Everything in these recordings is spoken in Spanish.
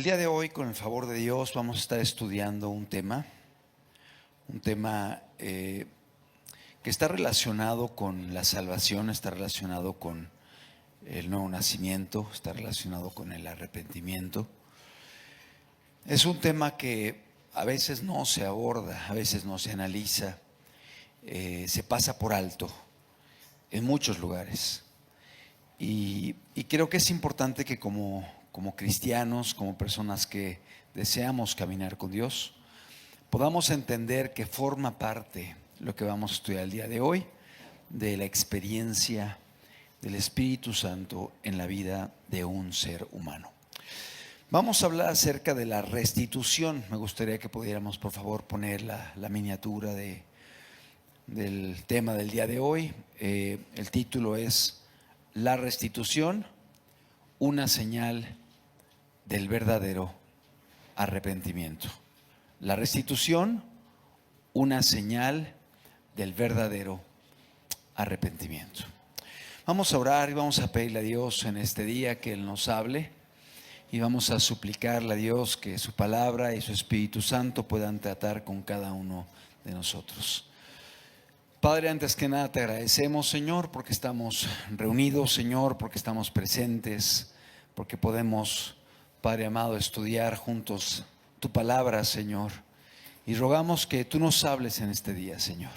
El día de hoy, con el favor de Dios, vamos a estar estudiando un tema que está relacionado con la salvación, está relacionado con el nuevo nacimiento, está relacionado con el arrepentimiento. Es un tema que a veces no se aborda, a veces no se analiza, se pasa por alto en muchos lugares. Y creo que es importante que como cristianos, como personas que deseamos caminar con Dios, podamos entender que forma parte lo que vamos a estudiar el día de hoy de la experiencia del Espíritu Santo en la vida de un ser humano. Vamos a hablar acerca de la restitución. Me gustaría que pudiéramos, por favor, poner la miniatura del tema del día de hoy. El título es La restitución, una señal del verdadero arrepentimiento. La restitución, una señal del verdadero arrepentimiento. Vamos a orar y vamos a pedirle a Dios en este día que Él nos hable, y vamos a suplicarle a Dios que su palabra y su Espíritu Santo puedan tratar con cada uno de nosotros. Padre, antes que nada te agradecemos, Señor, porque estamos reunidos, Señor, porque estamos presentes, porque podemos, Padre amado, estudiar juntos tu palabra, Señor. Y rogamos que tú nos hables en este día, Señor.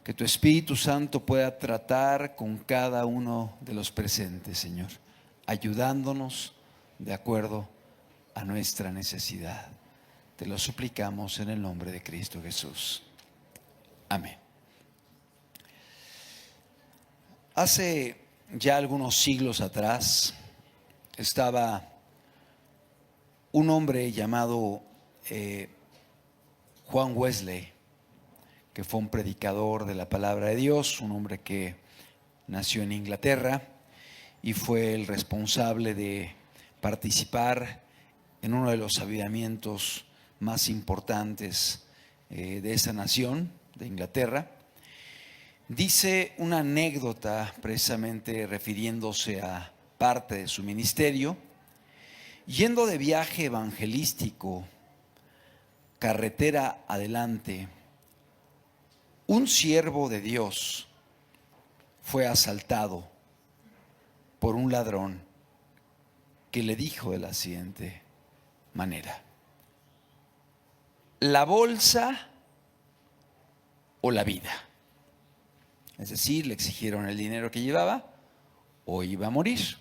Que tu Espíritu Santo pueda tratar con cada uno de los presentes, Señor, ayudándonos de acuerdo a nuestra necesidad. Te lo suplicamos en el nombre de Cristo Jesús. Amén. Hace ya algunos siglos atrás estaba un hombre llamado Juan Wesley, que fue un predicador de la palabra de Dios, un hombre que nació en Inglaterra y fue el responsable de participar en uno de los avivamientos más importantes de esa nación, de Inglaterra. Dice una anécdota precisamente refiriéndose a parte de su ministerio. Yendo de viaje evangelístico, carretera adelante, un siervo de Dios fue asaltado por un ladrón que le dijo de la siguiente manera: ¿la bolsa o la vida? Es decir, le exigieron el dinero que llevaba o iba a morir.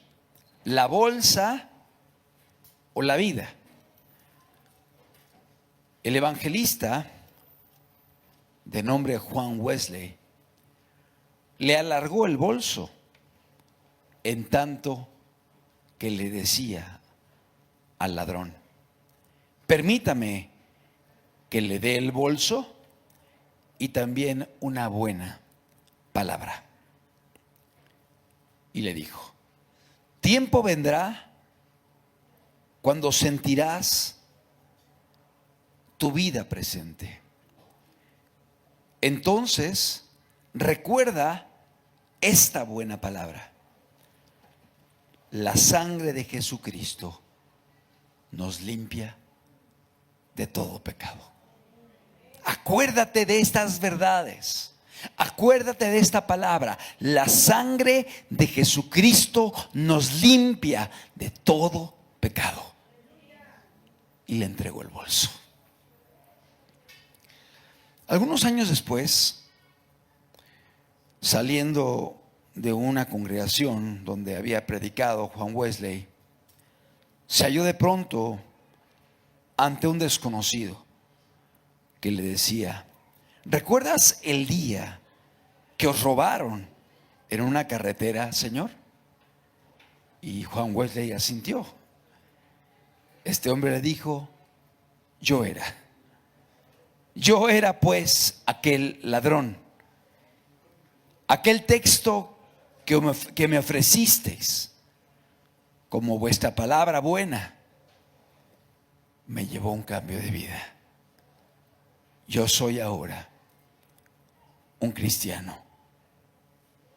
¿La bolsa o la vida? El evangelista, de nombre Juan Wesley, le alargó el bolso, en tanto que le decía al ladrón: permítame que le dé el bolso y también una buena palabra. Y le dijo: tiempo vendrá cuando sentirás tu vida presente. Entonces, recuerda esta buena palabra: la sangre de Jesucristo nos limpia de todo pecado. Acuérdate de estas verdades. Acuérdate de esta palabra: la sangre de Jesucristo nos limpia de todo pecado. Y le entregó el bolso. Algunos años después, saliendo de una congregación donde había predicado Juan Wesley, se halló de pronto ante un desconocido que le decía: ¿recuerdas el día que os robaron en una carretera, señor? Y Juan Wesley asintió. Este hombre le dijo: yo era pues aquel ladrón, aquel texto que me ofrecisteis como vuestra palabra buena me llevó a un cambio de vida. Yo soy ahora un cristiano.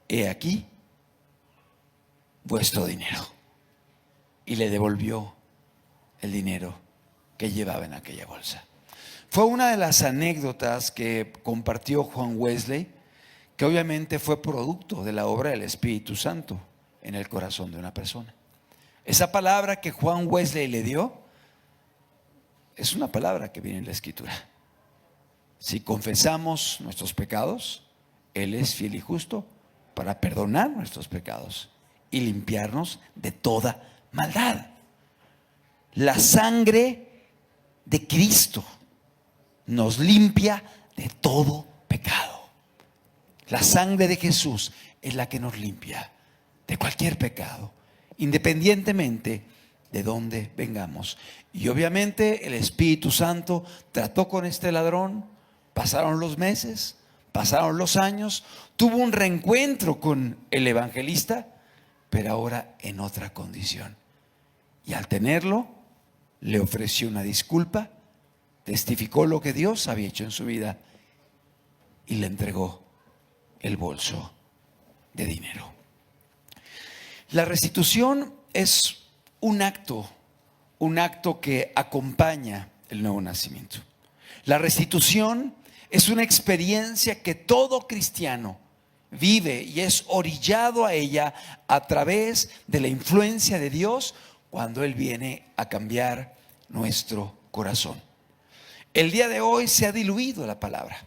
He aquí vuestro dinero. Y le devolvió el dinero que llevaba en aquella bolsa. Fue una de las anécdotas que compartió Juan Wesley, que obviamente fue producto de la obra del Espíritu Santo en el corazón de una persona. Esa palabra que Juan Wesley le dio es una palabra que viene en la Escritura. Si confesamos nuestros pecados, Él es fiel y justo para perdonar nuestros pecados y limpiarnos de toda maldad. La sangre de Cristo nos limpia de todo pecado. La sangre de Jesús es la que nos limpia de cualquier pecado, independientemente de dónde vengamos. Y obviamente el Espíritu Santo trató con este ladrón. Pasaron los meses, pasaron los años, tuvo un reencuentro con el evangelista, pero ahora en otra condición. Y al tenerlo, le ofreció una disculpa, testificó lo que Dios había hecho en su vida y le entregó el bolso de dinero. La restitución es un acto que acompaña el nuevo nacimiento. La restitución es una experiencia que todo cristiano vive y es orillado a ella a través de la influencia de Dios cuando Él viene a cambiar nuestro corazón. El día de hoy se ha diluido la palabra.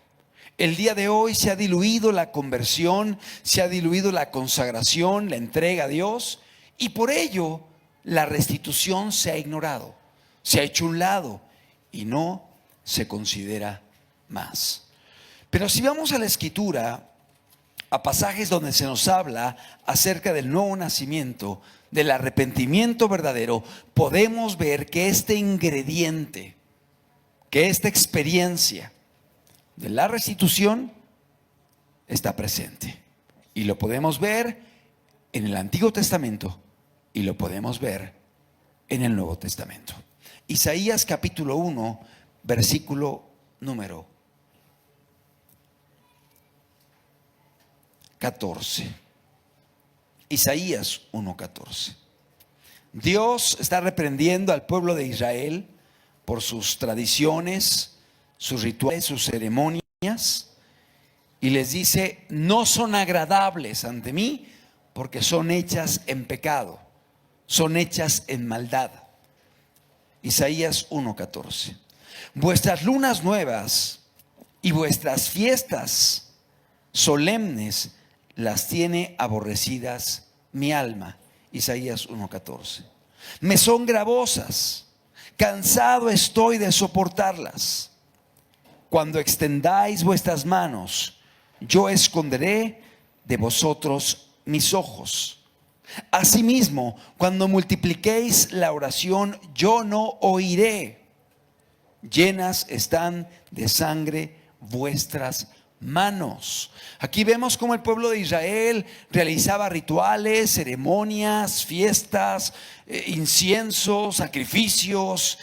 El día de hoy se ha diluido la conversión, se ha diluido la consagración, la entrega a Dios, y por ello la restitución se ha ignorado, se ha hecho a un lado y no se considera más. Pero si vamos a la Escritura, a pasajes donde se nos habla acerca del nuevo nacimiento, del arrepentimiento verdadero, podemos ver que este ingrediente, que esta experiencia de la restitución está presente. Y lo podemos ver en el Antiguo Testamento y lo podemos ver en el Nuevo Testamento. Isaías capítulo 1, versículo número 14. Isaías 1:14. Dios está reprendiendo al pueblo de Israel por sus tradiciones, sus rituales, sus ceremonias, y les dice: no son agradables ante mí porque son hechas en pecado, son hechas en maldad. Isaías 1:14. Vuestras lunas nuevas y vuestras fiestas solemnes las tiene aborrecidas mi alma. Isaías 1:14. Me son gravosas, cansado estoy de soportarlas. Cuando extendáis vuestras manos, yo esconderé de vosotros mis ojos. Asimismo, cuando multipliquéis la oración, yo no oiré. Llenas están de sangre vuestras manos. Aquí vemos cómo el pueblo de Israel realizaba rituales, ceremonias, fiestas, incienso, sacrificios,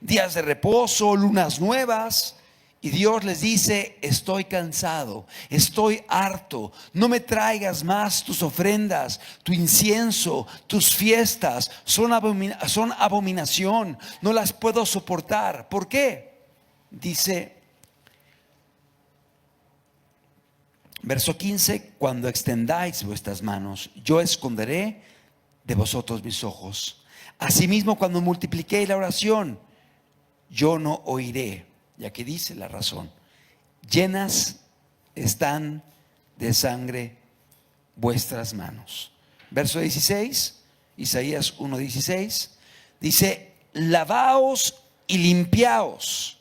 días de reposo, lunas nuevas. Y Dios les dice: estoy cansado, estoy harto, no me traigas más tus ofrendas, tu incienso, tus fiestas, son abominación, no las puedo soportar. ¿Por qué? Dice, verso 15: cuando extendáis vuestras manos, yo esconderé de vosotros mis ojos. Asimismo, cuando multipliquéis la oración, yo no oiré. Y aquí dice la razón: llenas están de sangre vuestras manos. Verso 16, Isaías 1:16, dice: lavaos y limpiaos,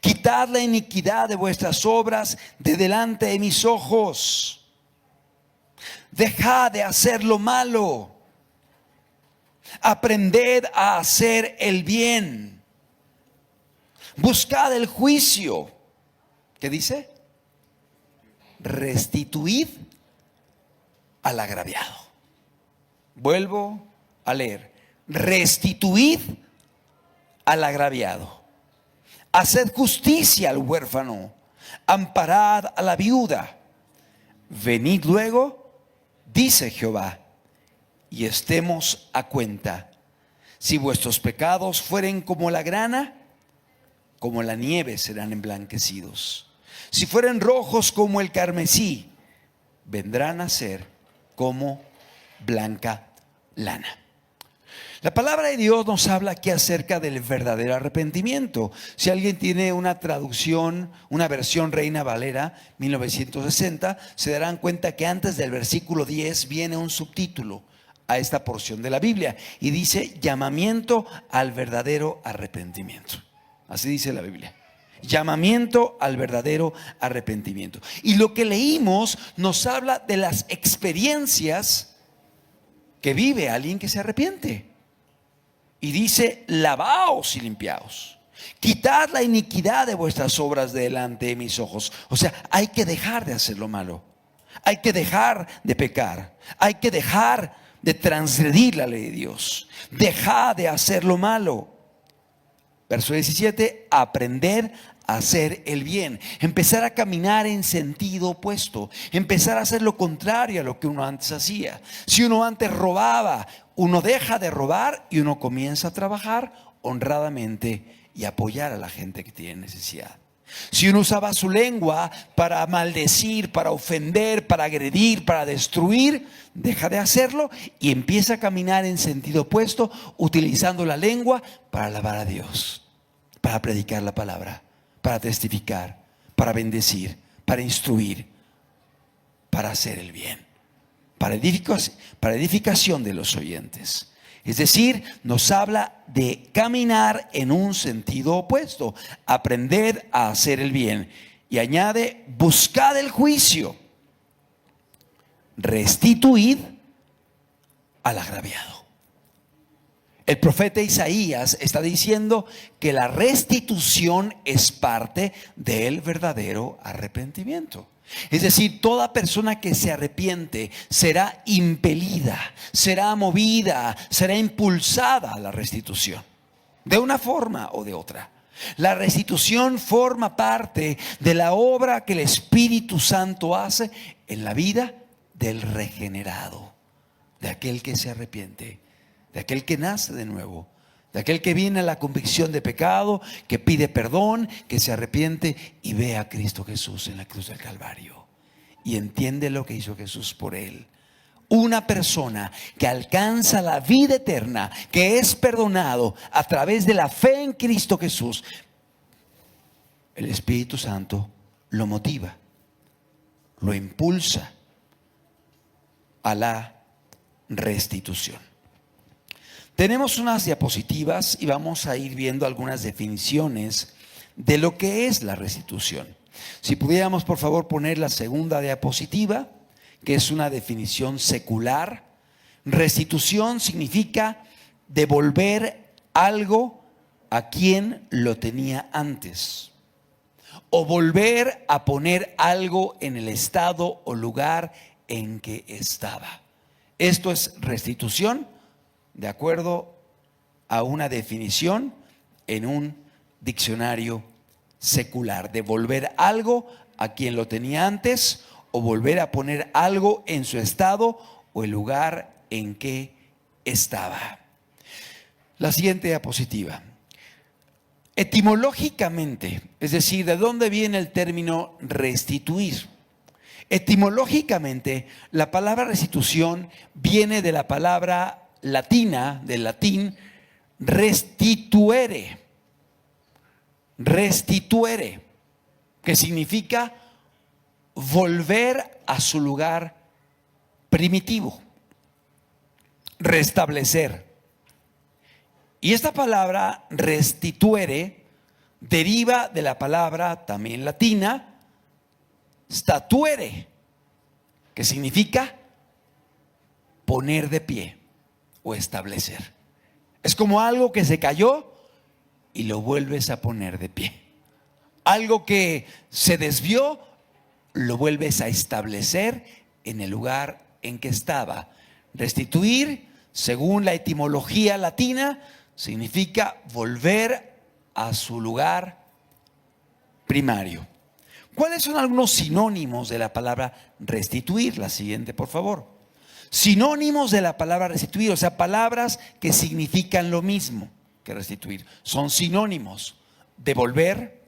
quitad la iniquidad de vuestras obras de delante de mis ojos. Dejad de hacer lo malo, aprended a hacer el bien. Buscad el juicio. ¿Qué dice? Restituid al agraviado. Vuelvo a leer: restituid al agraviado. Haced justicia al huérfano, amparad a la viuda. Venid luego, dice Jehová, y estemos a cuenta. Si vuestros pecados fueren como la grana, como la nieve serán emblanquecidos. Si fueren rojos como el carmesí, vendrán a ser como blanca lana. La palabra de Dios nos habla aquí acerca del verdadero arrepentimiento. Si alguien tiene una traducción, una versión Reina Valera 1960, se darán cuenta que antes del versículo 10 viene un subtítulo a esta porción de la Biblia y dice: llamamiento al verdadero arrepentimiento. Así dice la Biblia. Llamamiento al verdadero arrepentimiento. Y lo que leímos nos habla de las experiencias que vive alguien que se arrepiente. Y dice: lavaos y limpiaos, quitad la iniquidad de vuestras obras de delante de mis ojos. O sea, hay que dejar de hacer lo malo, hay que dejar de pecar, hay que dejar de transgredir la ley de Dios, dejar de hacer lo malo. Verso 17: aprender a hacer el bien, empezar a caminar en sentido opuesto, empezar a hacer lo contrario a lo que uno antes hacía. Si uno antes robaba, uno deja de robar y uno comienza a trabajar honradamente y apoyar a la gente que tiene necesidad. Si uno usaba su lengua para maldecir, para ofender, para agredir, para destruir, deja de hacerlo y empieza a caminar en sentido opuesto, utilizando la lengua para alabar a Dios, para predicar la palabra, para testificar, para bendecir, para instruir, para hacer el bien, para edificación de los oyentes. Es decir, nos habla de caminar en un sentido opuesto, aprender a hacer el bien. Y añade: buscad el juicio, restituid al agraviado. El profeta Isaías está diciendo que la restitución es parte del verdadero arrepentimiento. Es decir, toda persona que se arrepiente será impelida, será movida, será impulsada a la restitución, de una forma o de otra. La restitución forma parte de la obra que el Espíritu Santo hace en la vida del regenerado, de aquel que se arrepiente, de aquel que nace de nuevo, de aquel que viene a la convicción de pecado, que pide perdón, que se arrepiente y ve a Cristo Jesús en la cruz del Calvario y entiende lo que hizo Jesús por él. Una persona que alcanza la vida eterna, que es perdonado a través de la fe en Cristo Jesús, el Espíritu Santo lo motiva, lo impulsa a la restitución. Tenemos unas diapositivas y vamos a ir viendo algunas definiciones de lo que es la restitución. Si pudiéramos, por favor, poner la segunda diapositiva, que es una definición secular. Restitución significa devolver algo a quien lo tenía antes, o volver a poner algo en el estado o lugar en que estaba. Esto es restitución, de acuerdo a una definición en un diccionario secular: devolver algo a quien lo tenía antes, o volver a poner algo en su estado o el lugar en que estaba. La siguiente diapositiva. Etimológicamente, es decir, ¿de dónde viene el término restituir? Etimológicamente, la palabra restitución viene de la palabra latina, del latín restituere, que significa volver a su lugar primitivo, restablecer. Y esta palabra restituere deriva de la palabra también latina statuere, que significa poner de pie o establecer. Es como algo que se cayó y lo vuelves a poner de pie. Algo que se desvió, lo vuelves a establecer en el lugar en que estaba. Restituir, según la etimología latina, significa volver a su lugar primario. ¿Cuáles son algunos sinónimos de la palabra restituir? La siguiente, por favor. Sinónimos de la palabra restituir, o sea, palabras que significan lo mismo que restituir. Son sinónimos: devolver,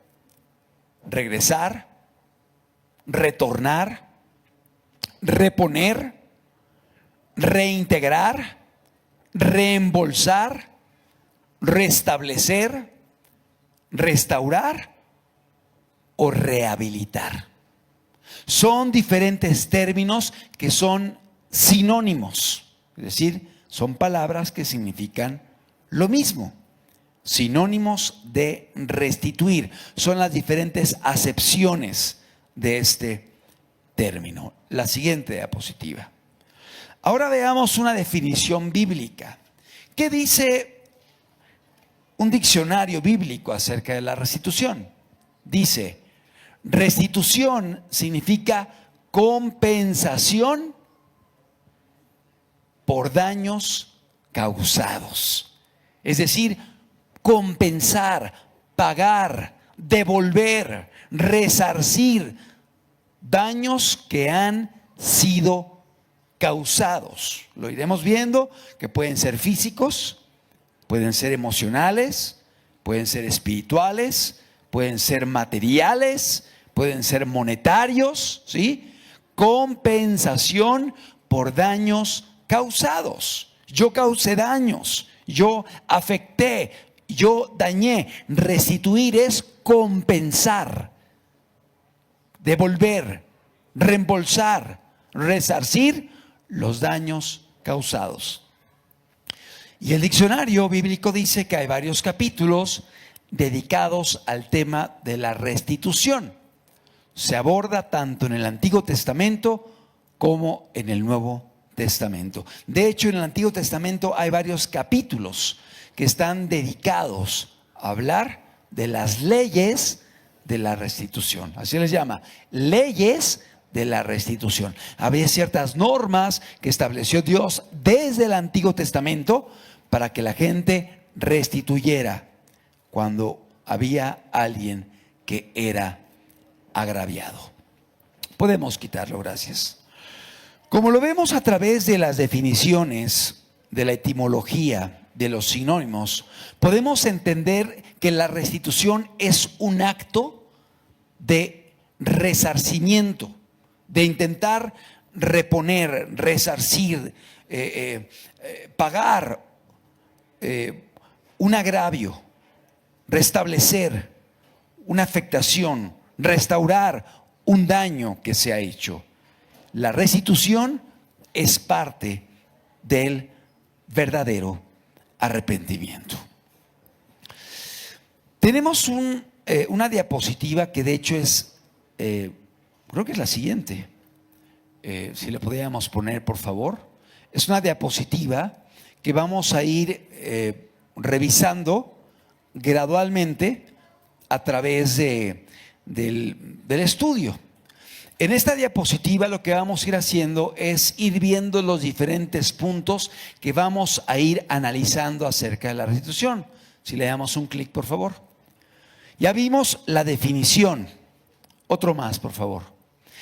regresar, retornar, reponer, reintegrar, reembolsar, restablecer, restaurar o rehabilitar. Son diferentes términos que son sinónimos, es decir, son palabras que significan lo mismo. Sinónimos de restituir son las diferentes acepciones de este término. La siguiente diapositiva. Ahora veamos una definición bíblica. ¿Qué dice un diccionario bíblico acerca de la restitución? Dice: restitución significa compensación por daños causados. Es decir, compensar, pagar, devolver, resarcir daños que han sido causados. Lo iremos viendo, que pueden ser físicos, pueden ser emocionales, pueden ser espirituales, pueden ser materiales, pueden ser monetarios, ¿sí? Compensación por daños causados. Yo causé daños, yo afecté, yo dañé. Restituir es compensar, devolver, reembolsar, resarcir los daños causados. Y el diccionario bíblico dice que hay varios capítulos dedicados al tema de la restitución. Se aborda tanto en el Antiguo Testamento como en el Nuevo Testamento. De hecho, en el Antiguo Testamento hay varios capítulos que están dedicados a hablar de las leyes de la restitución. Así les llama, leyes de la restitución. Había ciertas normas que estableció Dios desde el Antiguo Testamento para que la gente restituyera cuando había alguien que era agraviado. Podemos quitarlo, gracias. Como lo vemos a través de las definiciones, de la etimología, de los sinónimos, podemos entender que la restitución es un acto de resarcimiento, de intentar reponer, resarcir, pagar un agravio, restablecer una afectación, restaurar un daño que se ha hecho. La restitución es parte del verdadero arrepentimiento. Tenemos una diapositiva que de hecho es, creo que es la siguiente. Si le podríamos poner, por favor. Es una diapositiva que vamos a ir revisando gradualmente a través del estudio. En esta diapositiva lo que vamos a ir haciendo es ir viendo los diferentes puntos que vamos a ir analizando acerca de la restitución. Si le damos un clic, por favor. Ya vimos la definición. Otro más, por favor.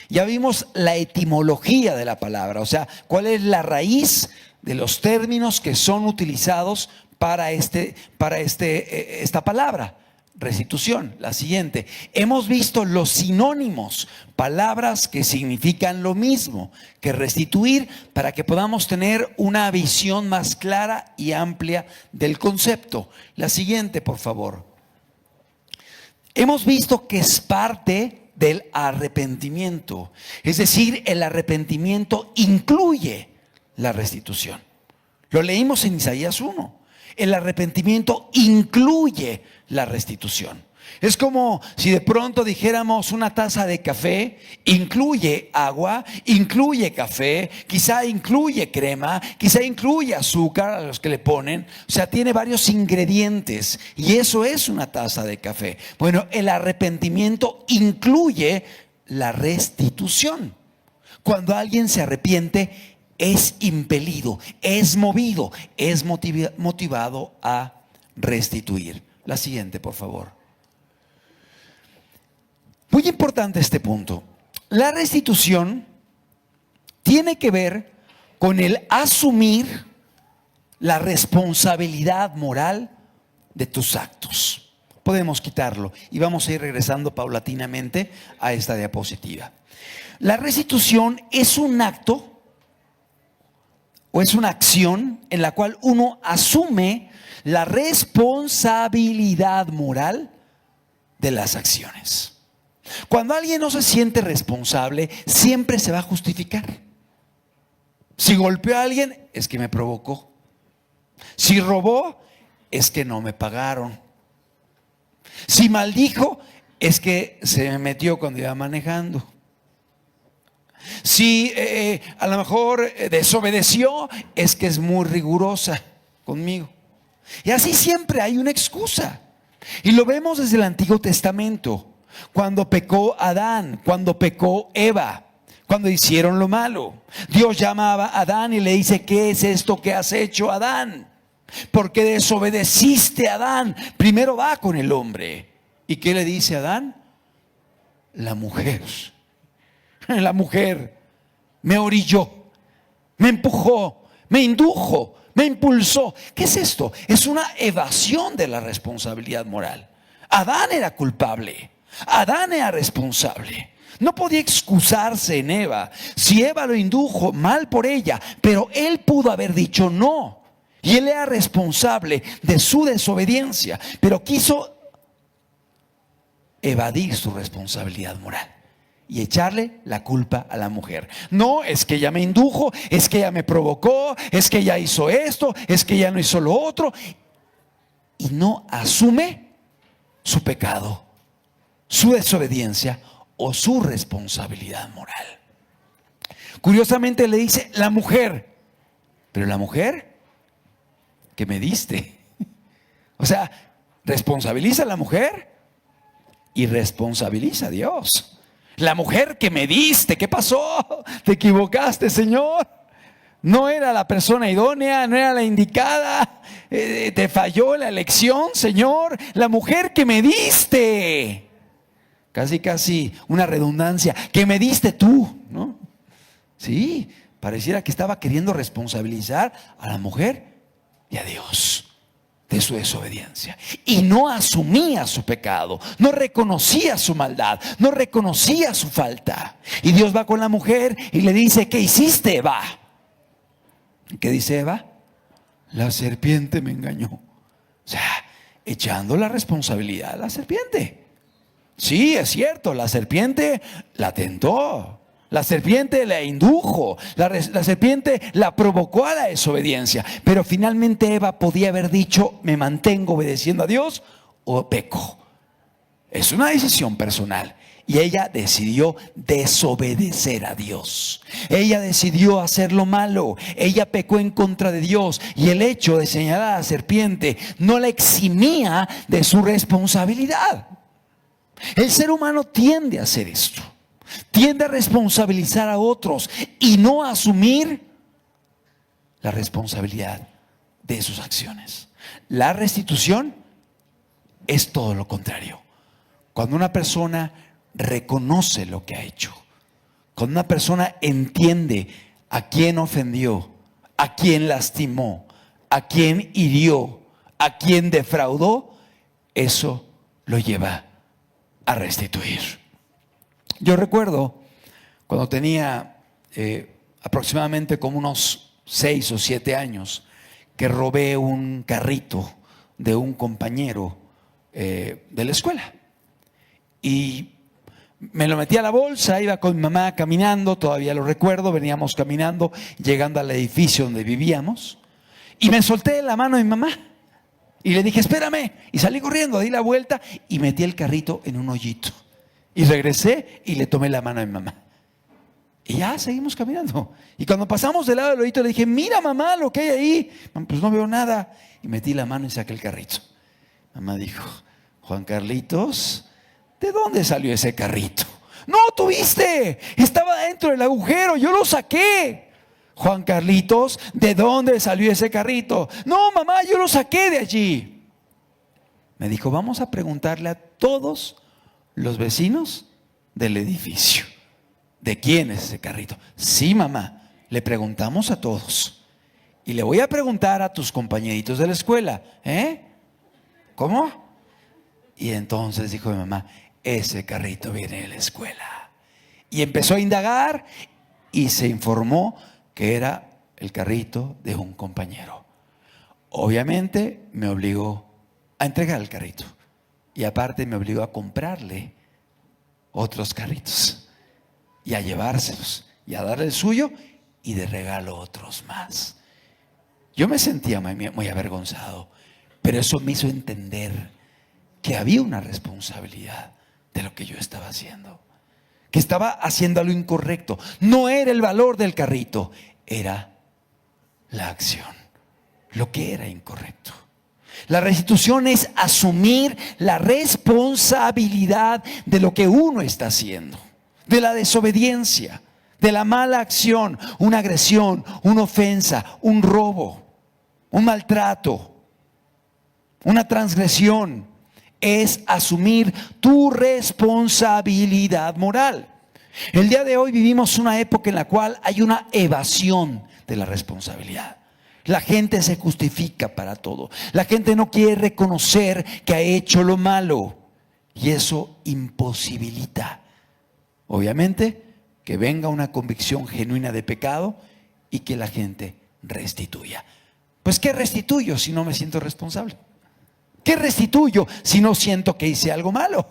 Ya vimos la etimología de la palabra, o sea, cuál es la raíz de los términos que son utilizados para esta palabra. Restitución, la siguiente. Hemos visto los sinónimos, palabras que significan lo mismo que restituir, para que podamos tener una visión más clara y amplia del concepto. La siguiente, por favor. Hemos visto que es parte del arrepentimiento, es decir, el arrepentimiento incluye la restitución. Lo leímos en Isaías 1. El arrepentimiento incluye la restitución. Es como si de pronto dijéramos una taza de café incluye agua, incluye café, quizá incluye crema, quizá incluye azúcar a los que le ponen. O sea, tiene varios ingredientes y eso es una taza de café. Bueno, el arrepentimiento incluye la restitución. Cuando alguien se arrepiente, es impelido, es movido, es motivado a restituir. La siguiente, por favor. Muy importante este punto. La restitución tiene que ver con el asumir la responsabilidad moral de tus actos. Podemos quitarlo y vamos a ir regresando paulatinamente a esta diapositiva. La restitución es un acto o es una acción en la cual uno asume la responsabilidad moral de las acciones. Cuando alguien no se siente responsable, siempre se va a justificar. Si golpeó a alguien, es que me provocó. Si robó, es que no me pagaron. Si maldijo, es que se me metió cuando iba manejando. Si a lo mejor desobedeció, es que es muy rigurosa conmigo. Y así siempre hay una excusa. Y lo vemos desde el Antiguo Testamento. Cuando pecó Adán, cuando pecó Eva, cuando hicieron lo malo, Dios llamaba a Adán y le dice: ¿qué es esto que has hecho, Adán? Porque desobedeciste, Adán. Primero va con el hombre. ¿Y qué le dice Adán? La mujer me orilló, me empujó, me indujo, me impulsó. ¿Qué es esto? Es una evasión de la responsabilidad moral. Adán era culpable, Adán era responsable. No podía excusarse en Eva. Si Eva lo indujo, mal por ella, pero él pudo haber dicho no. Y él era responsable de su desobediencia, pero quiso evadir su responsabilidad moral y echarle la culpa a la mujer. No, es que ella me indujo, es que ella me provocó, es que ella hizo esto, es que ella no hizo lo otro. Y no asume su pecado, su desobediencia o su responsabilidad moral. Curiosamente le dice la mujer, pero la mujer que me diste. O sea, responsabiliza a la mujer y responsabiliza a Dios. La mujer que me diste, ¿qué pasó? Te equivocaste, Señor. No era la persona idónea, no era la indicada. Te falló la elección, Señor. La mujer que me diste. Casi una redundancia. Que me diste tú, ¿no? Sí, pareciera que estaba queriendo responsabilizar a la mujer y a Dios de su desobediencia. Y no asumía su pecado, no reconocía su maldad, no reconocía su falta. Y Dios va con la mujer y le dice: ¿qué hiciste, Eva? ¿Qué dice Eva? La serpiente me engañó. O sea, echando la responsabilidad a la serpiente. Sí, es cierto, la serpiente la tentó. La serpiente la indujo, la serpiente la provocó a la desobediencia. Pero finalmente Eva podía haber dicho: me mantengo obedeciendo a Dios o peco. Es una decisión personal. Y ella decidió desobedecer a Dios. Ella decidió hacer lo malo. Ella pecó en contra de Dios. Y el hecho de señalar a la serpiente no la eximía de su responsabilidad. El ser humano tiende a hacer esto. Tiende a responsabilizar a otros y no a asumir la responsabilidad de sus acciones. La restitución es todo lo contrario. Cuando una persona reconoce lo que ha hecho, cuando una persona entiende a quién ofendió, a quién lastimó, a quién hirió, a quién defraudó, eso lo lleva a restituir. Yo recuerdo cuando tenía aproximadamente como unos 6 o 7 años, que robé un carrito de un compañero de la escuela. Y me lo metí a la bolsa, iba con mi mamá caminando, todavía lo recuerdo, veníamos caminando, llegando al edificio donde vivíamos, y me solté de la mano de mi mamá. Y le dije: espérame. Y salí corriendo, di la vuelta y metí el carrito en un hoyito. Y regresé y le tomé la mano a mi mamá. Y ya seguimos caminando. Y cuando pasamos del lado del hoyito le dije: mira, mamá, lo que hay ahí. Pues no veo nada. Y metí la mano y saqué el carrito. Mamá dijo: Juan Carlitos, ¿de dónde salió ese carrito? No, tuviste. Estaba dentro del agujero, yo lo saqué. Juan Carlitos, ¿de dónde salió ese carrito? No, mamá, yo lo saqué de allí. Me dijo: vamos a preguntarle a todos los vecinos del edificio, ¿de quién es ese carrito? Sí, mamá, Le preguntamos a todos. Y le voy a preguntar a tus compañeritos de la escuela. ¿Cómo? Y entonces dijo mi mamá, ese carrito viene de la escuela. Y empezó a indagar y se informó que era el carrito de un compañero. Obviamente me obligó a entregar el carrito. Y aparte me obligó a comprarle otros carritos. Y a llevárselos. Y a darle el suyo y de regalo otros más. Yo me sentía muy avergonzado. Pero eso me hizo entender que había una responsabilidad de lo que yo estaba haciendo. Que estaba haciendo lo incorrecto. No era el valor del carrito, era la acción, lo que era incorrecto. La restitución es asumir la responsabilidad de lo que uno está haciendo, de la desobediencia, de la mala acción, una agresión, una ofensa, un robo, un maltrato, una transgresión. Es asumir tu responsabilidad moral. El día de hoy vivimos una época en la cual hay una evasión de la responsabilidad. La gente se justifica para todo. La gente no quiere reconocer que ha hecho lo malo. Y eso imposibilita, obviamente, que venga una convicción genuina de pecado y que la gente restituya. Pues ¿qué restituyo si no me siento responsable? ¿Qué restituyo si no siento que hice algo malo?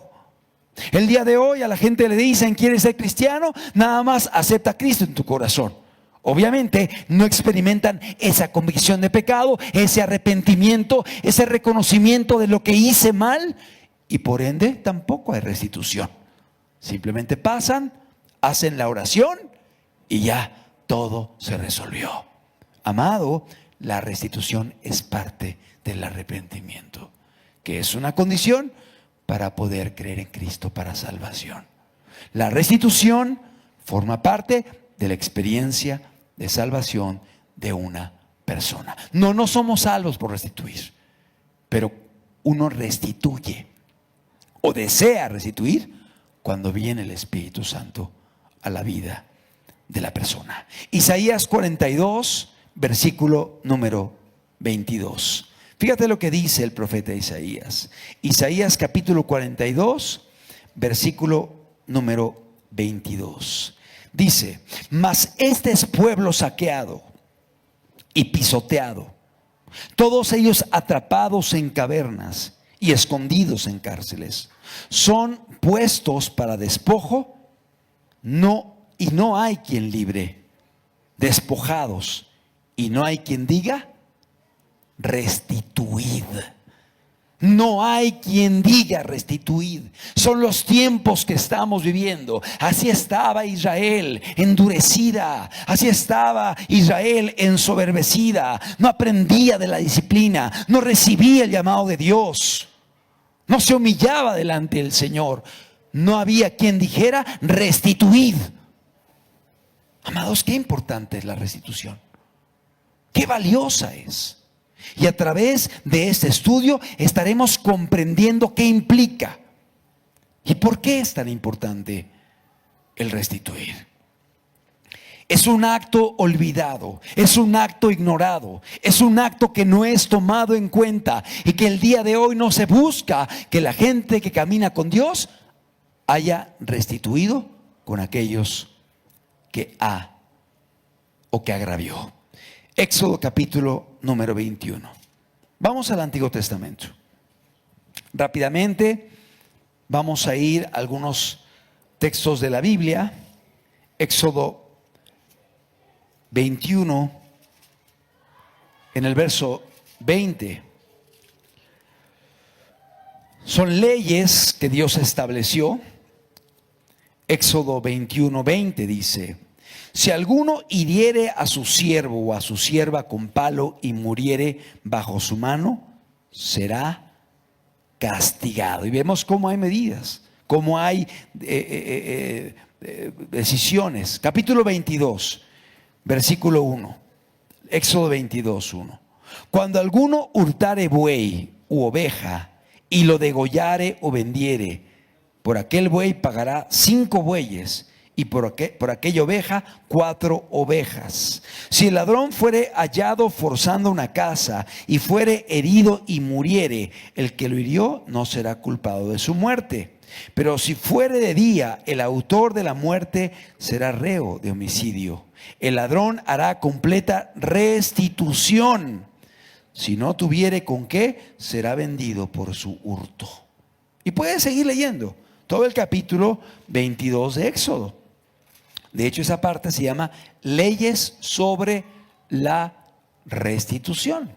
El día de hoy a la gente le dicen, ¿quieres ser cristiano? Nada más acepta a Cristo en tu corazón. Obviamente no experimentan esa convicción de pecado, ese arrepentimiento, ese reconocimiento de lo que hice mal, y por ende tampoco hay restitución. Simplemente pasan, hacen la oración y ya todo se resolvió. Amado, la restitución es parte del arrepentimiento, que es una condición para poder creer en Cristo para salvación. La restitución forma parte de la experiencia de salvación de una persona. No somos salvos por restituir, pero uno restituye o desea restituir cuando viene el Espíritu Santo a la vida de la persona. Isaías 42, versículo número 22. Fíjate lo que dice el profeta Isaías. Isaías capítulo 42, versículo número 22. Dice, mas este es pueblo saqueado y pisoteado, todos ellos atrapados en cavernas y escondidos en cárceles. Son puestos para despojo, y no hay quien libre. Despojados, y no hay quien diga, restituid. No hay quien diga restituid. Son los tiempos que estamos viviendo. Así estaba Israel endurecida. Así estaba Israel ensoberbecida. No aprendía de la disciplina. No recibía el llamado de Dios. No se humillaba delante del Señor. No había quien dijera restituid. Amados, qué importante es la restitución. Qué valiosa es. Y a través de este estudio estaremos comprendiendo qué implica y por qué es tan importante el restituir. Es un acto olvidado, es un acto ignorado, es un acto que no es tomado en cuenta y que el día de hoy no se busca que la gente que camina con Dios haya restituido con aquellos que ha o que agravió. Éxodo capítulo número 21. Vamos al Antiguo Testamento. Rápidamente vamos a ir a algunos textos de la Biblia. Éxodo 21, en el verso 20. Son leyes que Dios estableció. Éxodo 21, 20 dice: si alguno hiriere a su siervo o a su sierva con palo y muriere bajo su mano, será castigado. Y vemos cómo hay medidas, cómo hay decisiones. Capítulo 22, versículo 1. Éxodo 22, 1. Cuando alguno hurtare buey u oveja y lo degollare o vendiere, por aquel buey pagará 5 bueyes y por aquella oveja 4 ovejas. Si el ladrón fuere hallado forzando una casa y fuere herido y muriere, el que lo hirió no será culpado de su muerte. Pero si fuere de día, el autor de la muerte será reo de homicidio. El ladrón hará completa restitución. Si no tuviere con qué, será vendido por su hurto. Y puedes seguir leyendo todo el capítulo 22 de Éxodo. De hecho, esa parte se llama leyes sobre la restitución.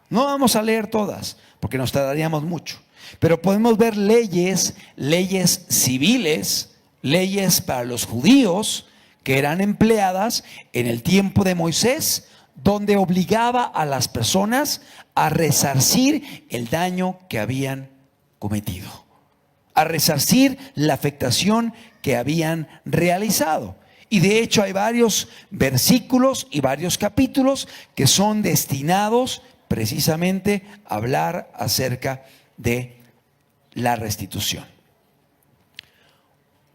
No vamos a leer todas, porque nos tardaríamos mucho. Pero podemos ver leyes civiles, leyes para los judíos que eran empleadas en el tiempo de Moisés, donde obligaba a las personas a resarcir el daño que habían cometido, a resarcir la afectación que habían realizado. Y de hecho hay varios versículos y varios capítulos que son destinados precisamente a hablar acerca de la restitución.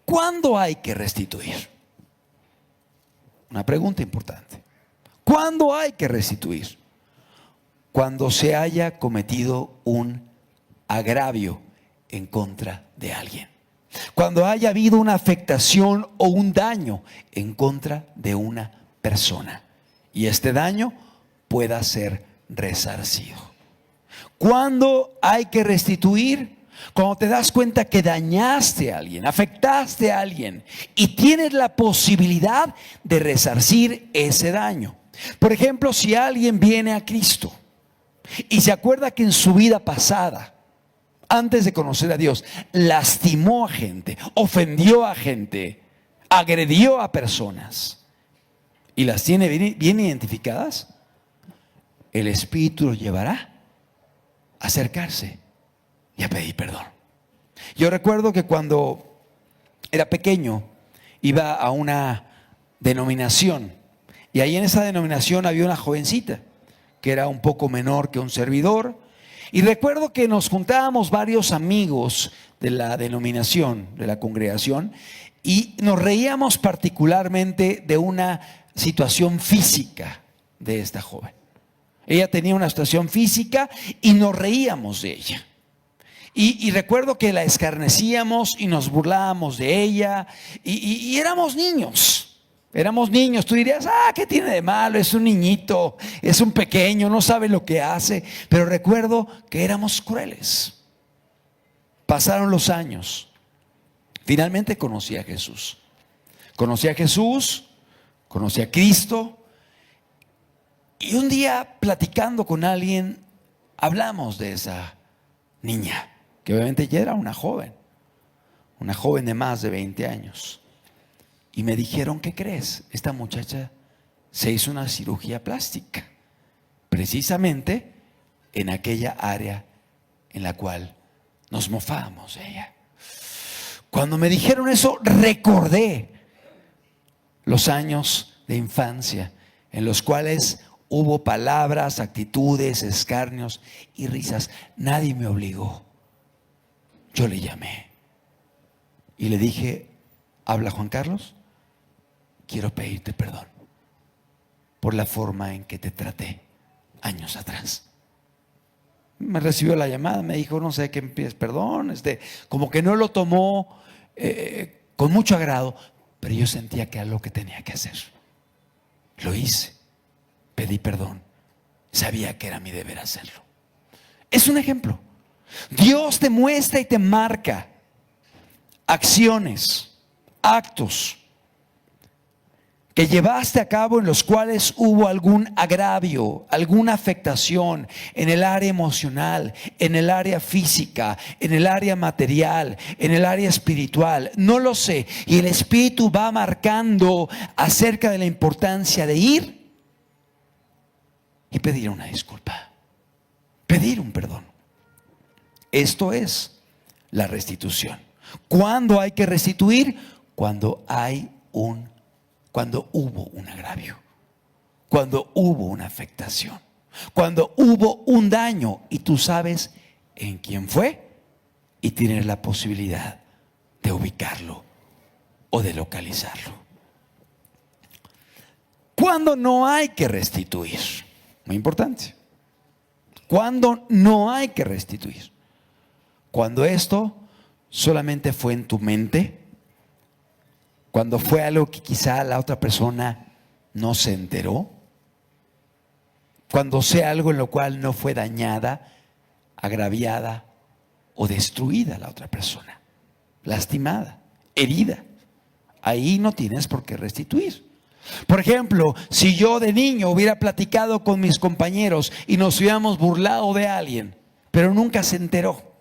¿Cuándo hay que restituir? Una pregunta importante. ¿Cuándo hay que restituir? Cuando se haya cometido un agravio en contra de alguien. Cuando haya habido una afectación o un daño en contra de una persona y este daño pueda ser resarcido. ¿Cuándo hay que restituir? Cuando te das cuenta que dañaste a alguien, afectaste a alguien y tienes la posibilidad de resarcir ese daño. Por ejemplo, si alguien viene a Cristo y se acuerda que en su vida pasada, antes de conocer a Dios, lastimó a gente, ofendió a gente, agredió a personas y las tiene bien identificadas, el Espíritu lo llevará a acercarse y a pedir perdón. Yo recuerdo que cuando era pequeño iba a una denominación y ahí en esa denominación había una jovencita que era un poco menor que un servidor. Y recuerdo que nos juntábamos varios amigos de la denominación, de la congregación, y nos reíamos particularmente de una situación física de esta joven. Ella tenía una situación física y nos reíamos de ella. Y recuerdo que la escarnecíamos y nos burlábamos de ella y éramos niños. Éramos niños, tú dirías, ¿qué tiene de malo? Es un niñito, es un pequeño, no sabe lo que hace. Pero recuerdo que éramos crueles. Pasaron los años. Finalmente conocí a Jesús. Conocí a Jesús, conocí a Cristo. Y un día platicando con alguien, hablamos de esa niña, que obviamente ya era una joven de más de 20 años. Y me dijeron, ¿qué crees? Esta muchacha se hizo una cirugía plástica, precisamente en aquella área en la cual nos mofábamos de ella. Cuando me dijeron eso, recordé los años de infancia en los cuales hubo palabras, actitudes, escarnios y risas. Nadie me obligó. Yo le llamé y le dije, ¿habla Juan Carlos? Quiero pedirte perdón por la forma en que te traté años atrás. Me recibió la llamada, me dijo, no sé qué me pides perdón, como que no lo tomó con mucho agrado, pero yo sentía que era lo que tenía que hacer. Lo hice, pedí perdón, sabía que era mi deber hacerlo. Es un ejemplo. Dios te muestra y te marca acciones, actos que llevaste a cabo en los cuales hubo algún agravio, alguna afectación en el área emocional, en el área física, en el área material, en el área espiritual. No lo sé. Y el Espíritu va marcando acerca de la importancia de ir y pedir una disculpa, pedir un perdón. Esto es la restitución. ¿Cuándo hay que restituir? Cuando hubo un agravio, cuando hubo una afectación, cuando hubo un daño y tú sabes en quién fue y tienes la posibilidad de ubicarlo o de localizarlo. ¿Cuándo no hay que restituir? Muy importante. ¿Cuándo no hay que restituir? Cuando esto solamente fue en tu mente, cuando fue algo que quizá la otra persona no se enteró, cuando sea algo en lo cual no fue dañada, agraviada o destruida la otra persona, lastimada, herida. Ahí no tienes por qué restituir. Por ejemplo, si yo de niño hubiera platicado con mis compañeros y nos hubiéramos burlado de alguien, pero nunca se enteró,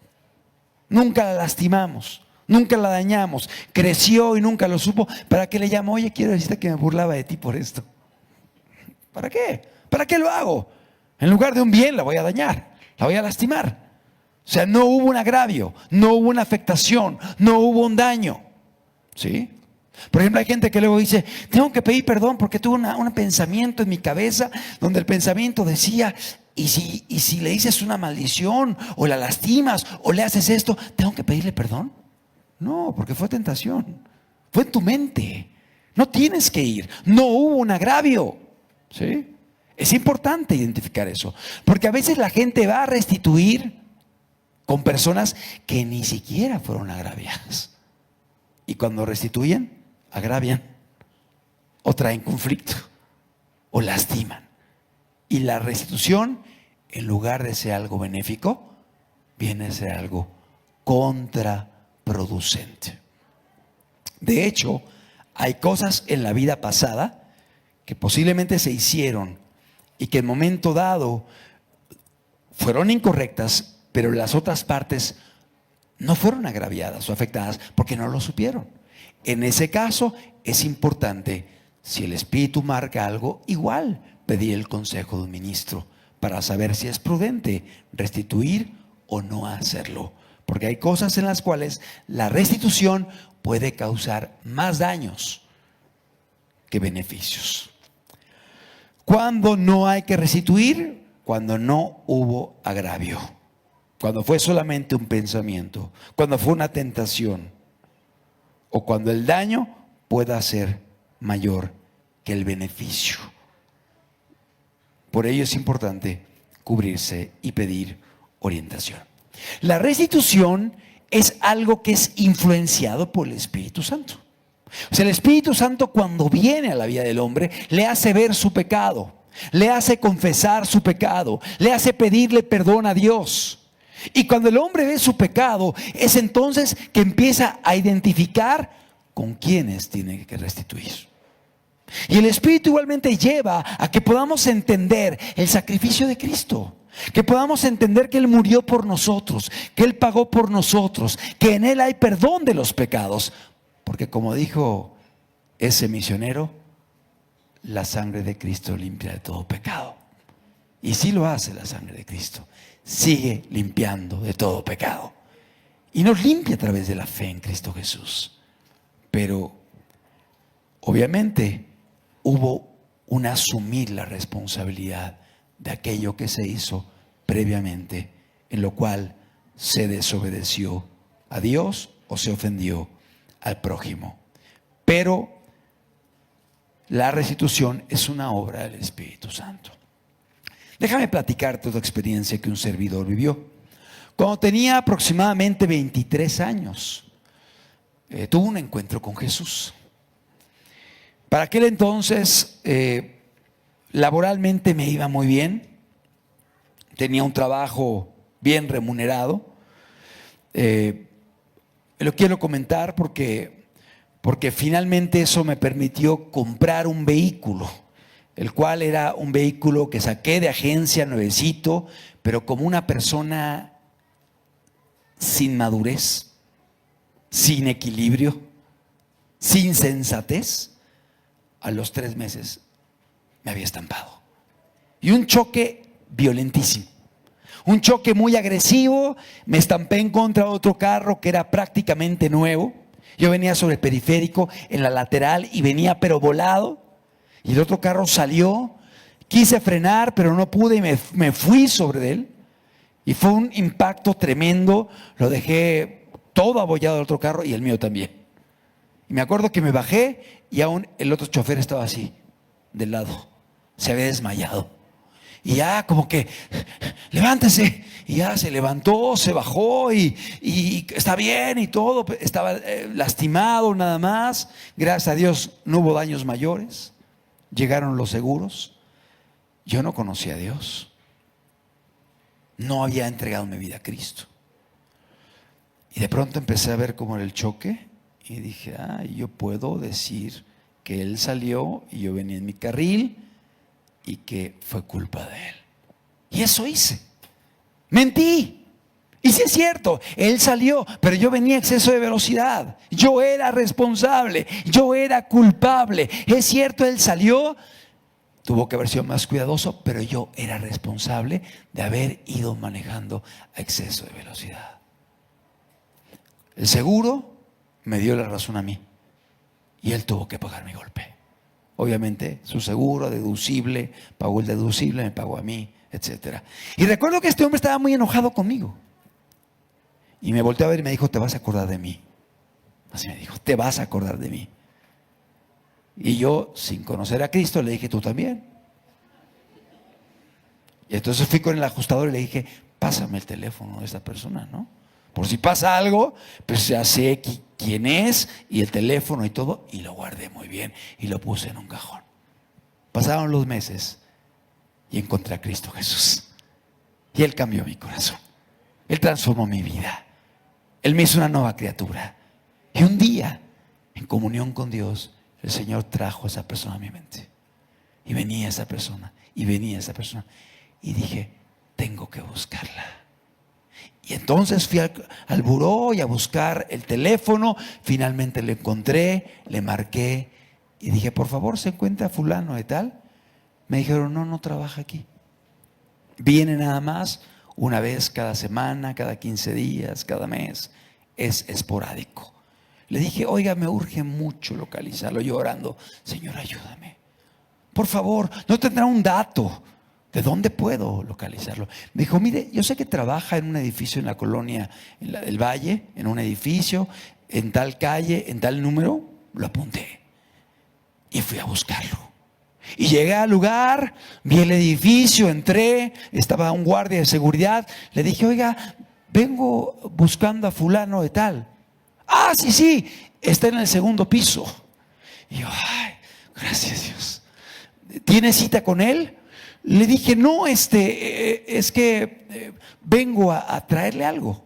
nunca la lastimamos, nunca la dañamos, creció y nunca lo supo, ¿para qué le llamo? Oye, quiero decirte que me burlaba de ti por esto. ¿Para qué? ¿Para qué lo hago? En lugar de un bien la voy a dañar, la voy a lastimar. O sea, no hubo un agravio, no hubo una afectación, no hubo un daño. ¿Sí? Por ejemplo, hay gente que luego dice, tengo que pedir perdón porque tuve un pensamiento en mi cabeza donde el pensamiento decía, y si le dices una maldición o la lastimas o le haces esto, ¿tengo que pedirle perdón? No, porque fue tentación, fue en tu mente, no tienes que ir, no hubo un agravio. ¿Sí? Es importante identificar eso, porque a veces la gente va a restituir con personas que ni siquiera fueron agraviadas. Y cuando restituyen, agravian o traen conflicto o lastiman. Y la restitución, en lugar de ser algo benéfico, viene a ser algo contraproducente. De hecho, hay cosas en la vida pasada que posiblemente se hicieron y que en momento dado fueron incorrectas, pero las otras partes no fueron agraviadas o afectadas porque no lo supieron. En ese caso es importante, si el Espíritu marca algo, igual pedir el consejo de un ministro para saber si es prudente restituir o no hacerlo. Porque hay cosas en las cuales la restitución puede causar más daños que beneficios. ¿Cuándo no hay que restituir? Cuando no hubo agravio, cuando fue solamente un pensamiento, cuando fue una tentación, o cuando el daño pueda ser mayor que el beneficio. Por ello es importante cubrirse y pedir orientación. La restitución es algo que es influenciado por el Espíritu Santo. O sea, el Espíritu Santo, cuando viene a la vida del hombre, le hace ver su pecado, le hace confesar su pecado, le hace pedirle perdón a Dios. Y cuando el hombre ve su pecado, es entonces que empieza a identificar con quiénes tiene que restituir. Y el Espíritu igualmente lleva a que podamos entender el sacrificio de Cristo, que podamos entender que Él murió por nosotros, que Él pagó por nosotros, que en Él hay perdón de los pecados. Porque como dijo ese misionero, la sangre de Cristo limpia de todo pecado. Y sí lo hace la sangre de Cristo. Sigue limpiando de todo pecado. Y nos limpia a través de la fe en Cristo Jesús. Pero obviamente hubo un asumir la responsabilidad de aquello que se hizo previamente, en lo cual se desobedeció a Dios o se ofendió al prójimo. Pero la restitución es una obra del Espíritu Santo. Déjame platicarte otra experiencia que un servidor vivió. Cuando tenía aproximadamente 23 años, tuve un encuentro con Jesús. Para aquel entonces, laboralmente me iba muy bien. Tenía un trabajo bien remunerado. Lo quiero comentar porque finalmente eso me permitió comprar un vehículo, el cual era un vehículo que saqué de agencia, nuevecito, pero como una persona sin madurez, sin equilibrio, sin sensatez, a los 3 meses me había estampado. Y un choque violentísimo, un choque muy agresivo. Me estampé en contra de otro carro que era prácticamente nuevo. Yo venía sobre el periférico en la lateral y venía pero volado. Y el otro carro salió, quise frenar pero no pude y me fui sobre él. Y fue un impacto tremendo, lo dejé todo abollado del otro carro y el mío también. Y me acuerdo que me bajé y aún el otro chofer estaba así, del lado. Se había desmayado. Y ya como que, levántese. Y ya se levantó, se bajó y está bien y todo. Estaba lastimado nada más. Gracias a Dios no hubo daños mayores. Llegaron los seguros. Yo no conocía a Dios. No había entregado mi vida a Cristo. Y de pronto empecé a ver cómo era el choque. Y dije, yo puedo decir que Él salió y yo venía en mi carril y que fue culpa de Él. Y eso hice. Mentí. Y sí es cierto, Él salió, pero yo venía a exceso de velocidad. Yo era responsable, yo era culpable. Es cierto, Él salió, tuvo que haber sido más cuidadoso, pero yo era responsable de haber ido manejando a exceso de velocidad. El seguro me dio la razón a mí y Él tuvo que pagar mi golpe. Obviamente su seguro deducible, pagó el deducible, me pagó a mí, etc. Y recuerdo que este hombre estaba muy enojado conmigo. Y me volteó a ver y me dijo, te vas a acordar de mí. Así me dijo, te vas a acordar de mí. Y yo, sin conocer a Cristo, le dije, tú también. Y entonces fui con el ajustador y le dije, pásame el teléfono de esta persona, ¿no? Por si pasa algo, pues ya sé quién es y el teléfono y todo. Y lo guardé muy bien y lo puse en un cajón. Pasaron los meses y encontré a Cristo Jesús. Y Él cambió mi corazón. Él transformó mi vida. Él me hizo una nueva criatura. Y un día, en comunión con Dios, el Señor trajo a esa persona a mi mente. Y venía esa persona, y venía esa persona. Y dije, tengo que buscarla. Y entonces fui al buró y a buscar el teléfono. Finalmente lo encontré, le marqué y dije, por favor, ¿se encuentra fulano de tal? Me dijeron, no trabaja aquí. Viene nada más una vez cada semana, cada 15 días, cada mes. Es esporádico. Le dije, oiga, me urge mucho localizarlo. Yo orando, Señor, ayúdame. Por favor, ¿no tendrá un dato? ¿De dónde puedo localizarlo? Me dijo, mire, yo sé que trabaja en un edificio en la colonia, en la del Valle, en un edificio, en tal calle, en tal número. Lo apunté y fui a buscarlo. Y llegué al lugar, vi el edificio, entré, estaba un guardia de seguridad. Le dije, oiga, vengo buscando a fulano de tal. Sí, está en el segundo piso. Y yo, gracias Dios. ¿Tiene cita con él? Le dije, no, es que vengo a traerle algo.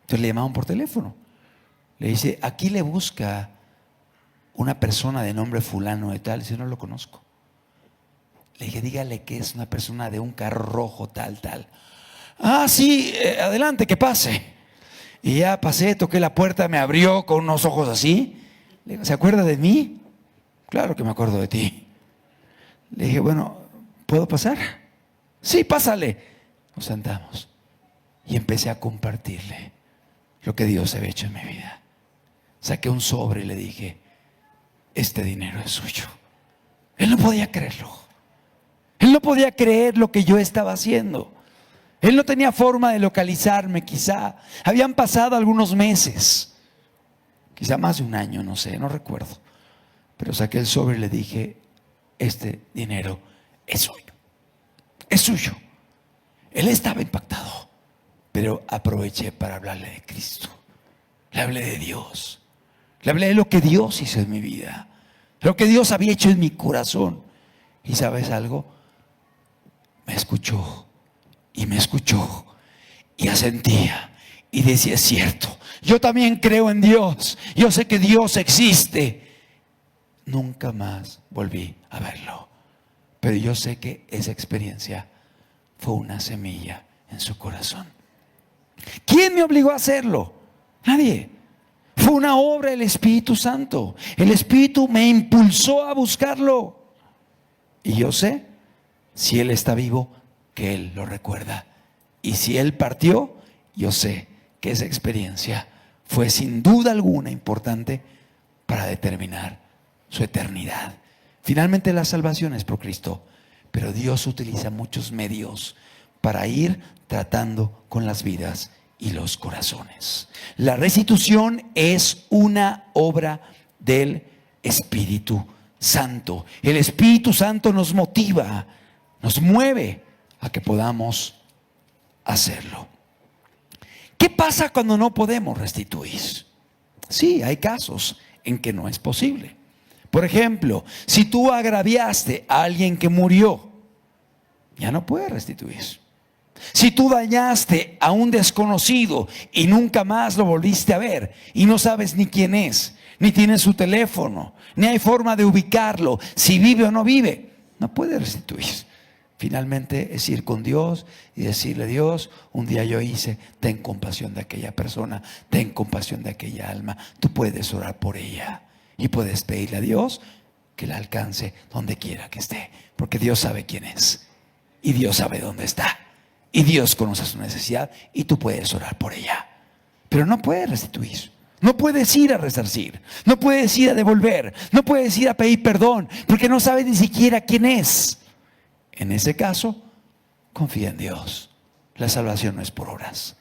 Entonces le llamaron por teléfono. Le dice, aquí le busca una persona de nombre fulano de tal. Dice, no lo conozco. Le dije, dígale que es una persona de un carro rojo tal. Sí, adelante, que pase. Y ya pasé, toqué la puerta, me abrió con unos ojos así. Le digo, ¿se acuerda de mí? Claro que me acuerdo de ti. Le dije, bueno, ¿puedo pasar? Sí, pásale. Nos sentamos y empecé a compartirle lo que Dios había hecho en mi vida. Saqué un sobre y le dije, este dinero es suyo. Él no podía creerlo. Él no podía creer lo que yo estaba haciendo. Él no tenía forma de localizarme, quizá. Habían pasado algunos meses, quizá más de un año, no sé, no recuerdo. Pero saqué el sobre y le dije, este dinero es suyo. Es suyo. Él estaba impactado, pero aproveché para hablarle de Cristo. Le hablé de Dios. Le hablé de lo que Dios hizo en mi vida, lo que Dios había hecho en mi corazón. ¿Y sabes algo? Me escuchó. Y me escuchó y asentía y decía, es cierto, yo también creo en Dios, yo sé que Dios existe. Nunca más volví a verlo, pero yo sé que esa experiencia fue una semilla en su corazón. ¿Quién me obligó a hacerlo? Nadie. Fue una obra del Espíritu Santo. El Espíritu me impulsó a buscarlo. Y yo sé, si Él está vivo, que Él lo recuerda. Y si Él partió, yo sé que esa experiencia fue sin duda alguna importante para determinar su eternidad. Finalmente la salvación es por Cristo, pero Dios utiliza muchos medios para ir tratando con las vidas y los corazones. La restitución es una obra del Espíritu Santo. El Espíritu Santo nos motiva, nos mueve a que podamos hacerlo. ¿Qué pasa cuando no podemos restituir? Sí, hay casos en que no es posible. Por ejemplo, si tú agraviaste a alguien que murió, ya no puedes restituir. Si tú dañaste a un desconocido y nunca más lo volviste a ver y no sabes ni quién es, ni tienes su teléfono, ni hay forma de ubicarlo, si vive o no vive, no puedes restituir. Finalmente es ir con Dios y decirle: Dios, un día yo hice, ten compasión de aquella persona, ten compasión de aquella alma. Tú puedes orar por ella y puedes pedirle a Dios que la alcance donde quiera que esté, porque Dios sabe quién es y Dios sabe dónde está y Dios conoce su necesidad y tú puedes orar por ella. Pero no puedes restituir, no puedes ir a resarcir, no puedes ir a devolver, no puedes ir a pedir perdón, porque no sabes ni siquiera quién es. En ese caso, confía en Dios. La salvación no es por obras.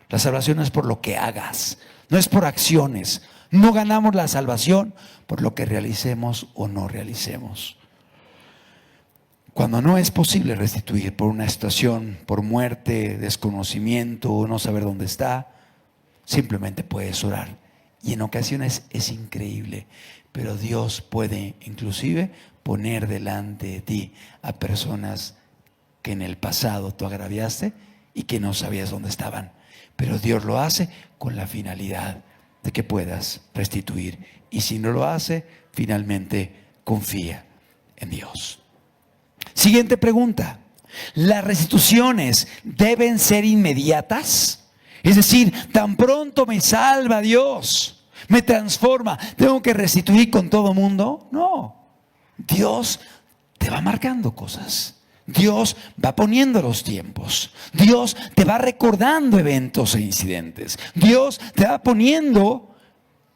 La salvación es por lo que hagas, no es por acciones. No ganamos la salvación por lo que realicemos o no realicemos. Cuando no es posible restituir por una situación, por muerte, desconocimiento, no saber dónde está, simplemente puedes orar. Y en ocasiones es increíble, pero Dios puede inclusive poner delante de ti a personas que en el pasado tú agraviaste y que no sabías dónde estaban. Pero Dios lo hace con la finalidad de que puedas restituir. Y si no lo hace, finalmente confía en Dios. Siguiente pregunta: ¿las restituciones deben ser inmediatas? Es decir, tan pronto me salva Dios, me transforma, ¿tengo que restituir con todo mundo? No. Dios te va marcando cosas. Dios va poniendo los tiempos. Dios te va recordando eventos e incidentes. Dios te va poniendo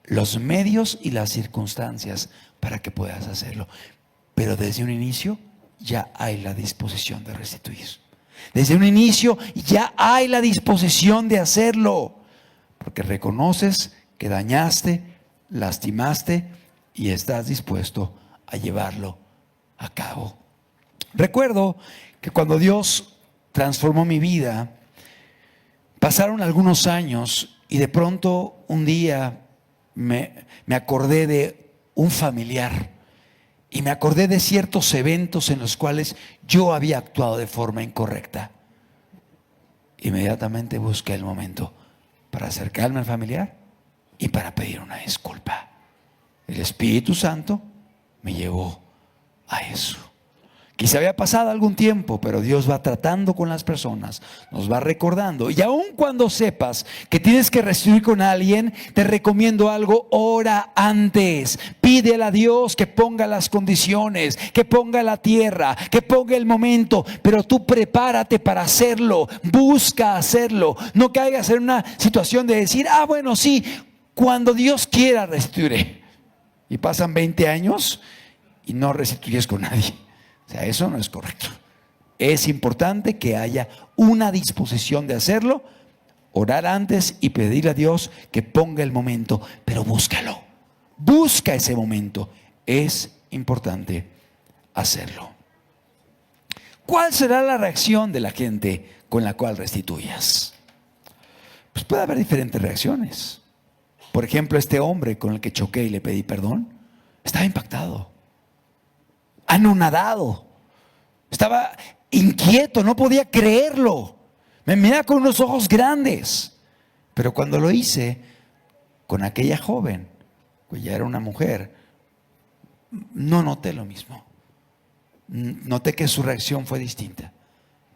los medios y las circunstancias para que puedas hacerlo. Pero desde un inicio ya hay la disposición de restituir. Desde un inicio ya hay la disposición de hacerlo, porque reconoces que dañaste, lastimaste y estás dispuesto a llevarlo a cabo. Recuerdo que cuando Dios transformó mi vida, pasaron algunos años y de pronto un día me acordé de un familiar y me acordé de ciertos eventos en los cuales yo había actuado de forma incorrecta. Inmediatamente busqué el momento para acercarme al familiar y para pedir una disculpa. El Espíritu Santo me llevó a eso. Quizá había pasado algún tiempo, pero Dios va tratando con las personas, nos va recordando. Y aun cuando sepas que tienes que restituir con alguien, te recomiendo algo: ora antes. Pídele a Dios que ponga las condiciones, que ponga la tierra, que ponga el momento. Pero tú prepárate para hacerlo, busca hacerlo. No caigas en una situación de decir: bueno, sí, cuando Dios quiera restituiré. Y pasan 20 años y no restituyes con nadie. O sea, eso no es correcto. Es importante que haya una disposición de hacerlo, orar antes y pedirle a Dios que ponga el momento, pero búscalo. Busca ese momento. Es importante hacerlo. ¿Cuál será la reacción de la gente con la cual restituyas? Pues puede haber diferentes reacciones. Por ejemplo, este hombre con el que choqué y le pedí perdón, estaba impactado, anonadado, estaba inquieto, no podía creerlo. Me miraba con unos ojos grandes. Pero cuando lo hice con aquella joven, pues ya era una mujer, no noté lo mismo. Noté que su reacción fue distinta.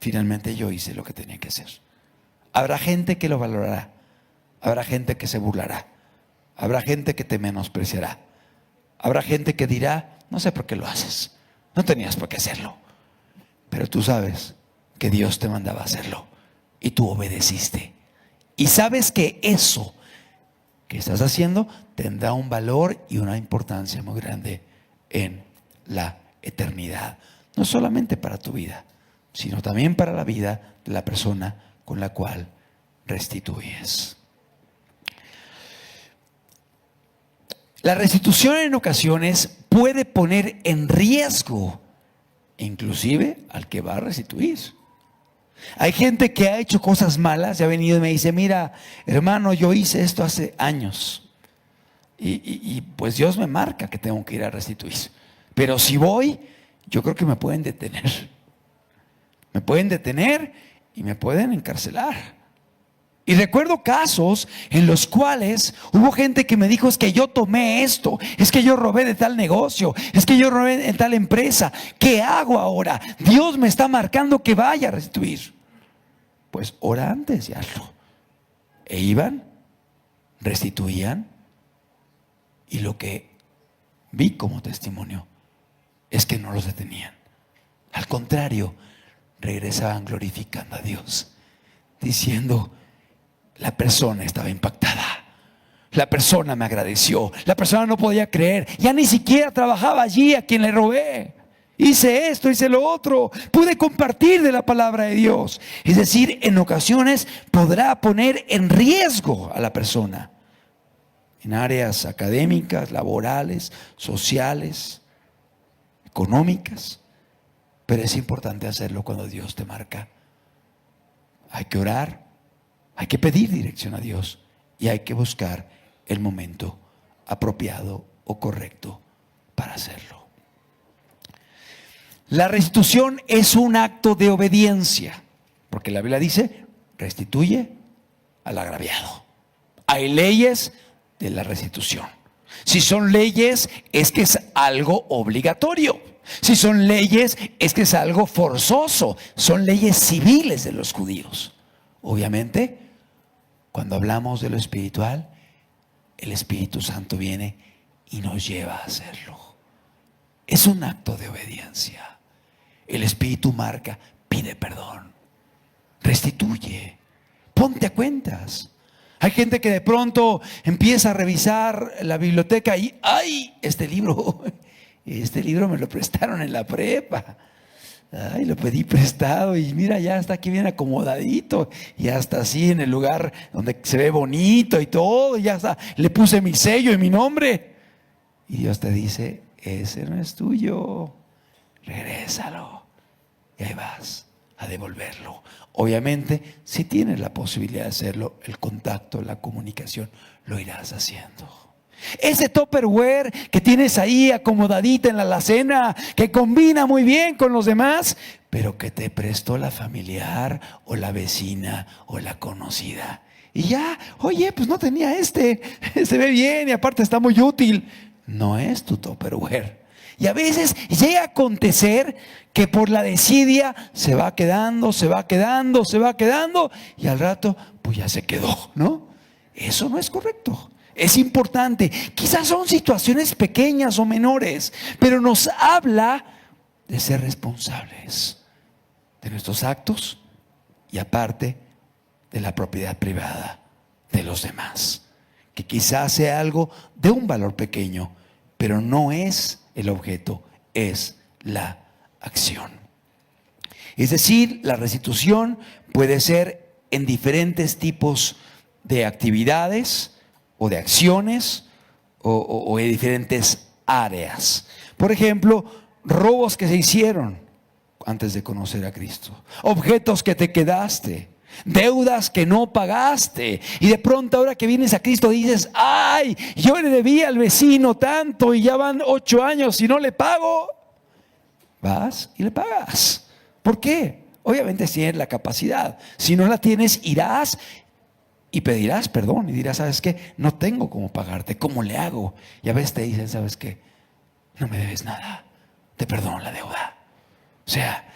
Finalmente yo hice lo que tenía que hacer. Habrá gente que lo valorará, habrá gente que se burlará, habrá gente que te menospreciará, habrá gente que dirá: no sé por qué lo haces, no tenías por qué hacerlo. Pero tú sabes que Dios te mandaba a hacerlo y tú obedeciste. Y sabes que eso que estás haciendo tendrá un valor y una importancia muy grande en la eternidad. No solamente para tu vida, sino también para la vida de la persona con la cual restituyes. La restitución en ocasiones puede poner en riesgo inclusive al que va a restituir. Hay gente que ha hecho cosas malas y ha venido y me dice: mira, hermano, yo hice esto hace años y pues Dios me marca que tengo que ir a restituir. Pero si voy, yo creo que me pueden detener. Me pueden detener y me pueden encarcelar. Y recuerdo casos en los cuales hubo gente que me dijo: es que yo tomé esto, es que yo robé de tal negocio, es que yo robé en tal empresa. ¿Qué hago ahora? Dios me está marcando que vaya a restituir. Pues ora antes y hazlo. E iban, restituían, y lo que vi como testimonio es que no los detenían. Al contrario, regresaban glorificando a Dios, diciendo: la persona estaba impactada, la persona me agradeció, la persona no podía creer, ya ni siquiera trabajaba allí a quien le robé. Hice esto, hice lo otro, pude compartir de la palabra de Dios. Es decir, en ocasiones podrá poner en riesgo a la persona en áreas académicas, laborales, sociales, económicas. Pero es importante hacerlo cuando Dios te marca. Hay que orar. Hay que pedir dirección a Dios y hay que buscar el momento apropiado o correcto para hacerlo. La restitución es un acto de obediencia, porque la Biblia dice: restituye al agraviado. Hay leyes de la restitución. Si son leyes, es que es algo obligatorio. Si son leyes, es que es algo forzoso. Son leyes civiles de los judíos. Obviamente, cuando hablamos de lo espiritual, el Espíritu Santo viene y nos lleva a hacerlo. Es un acto de obediencia. El Espíritu marca: pide perdón, restituye, ponte a cuentas. Hay gente que de pronto empieza a revisar la biblioteca y ¡ay! Este libro me lo prestaron en la prepa. Ay, lo pedí prestado y mira, ya está aquí bien acomodadito, y hasta así en el lugar donde se ve bonito y todo, y ya está, le puse mi sello y mi nombre. Y Dios te dice: ese no es tuyo, regrésalo. Y ahí vas a devolverlo. Obviamente, si tienes la posibilidad de hacerlo, el contacto, la comunicación, lo irás haciendo. Ese Tupperware que tienes ahí acomodadita en la alacena, que combina muy bien con los demás, pero que te prestó la familiar o la vecina o la conocida. Y ya, oye, pues no tenía se ve bien y aparte está muy útil. No es tu Tupperware. Y a veces llega a acontecer que por la desidia se va quedando y al rato pues ya se quedó, ¿no? Eso no es correcto. Es importante. Quizás son situaciones pequeñas o menores, pero nos habla de ser responsables de nuestros actos y aparte de la propiedad privada de los demás. Que quizás sea algo de un valor pequeño, pero no es el objeto, es la acción. Es decir, la restitución puede ser en diferentes tipos de actividades o de acciones o de diferentes áreas. Por ejemplo, robos que se hicieron antes de conocer a Cristo, objetos que te quedaste, deudas que no pagaste, y de pronto ahora que vienes a Cristo dices: ay, yo le debía al vecino tanto y ya van 8 años y no le pago. Vas y le pagas. ¿Por qué? Obviamente si tienes la capacidad. Si no la tienes, irás y pedirás perdón y dirás: ¿sabes qué? No tengo cómo pagarte, ¿cómo le hago? Y a veces te dicen: ¿sabes qué? No me debes nada, te perdono la deuda. O sea,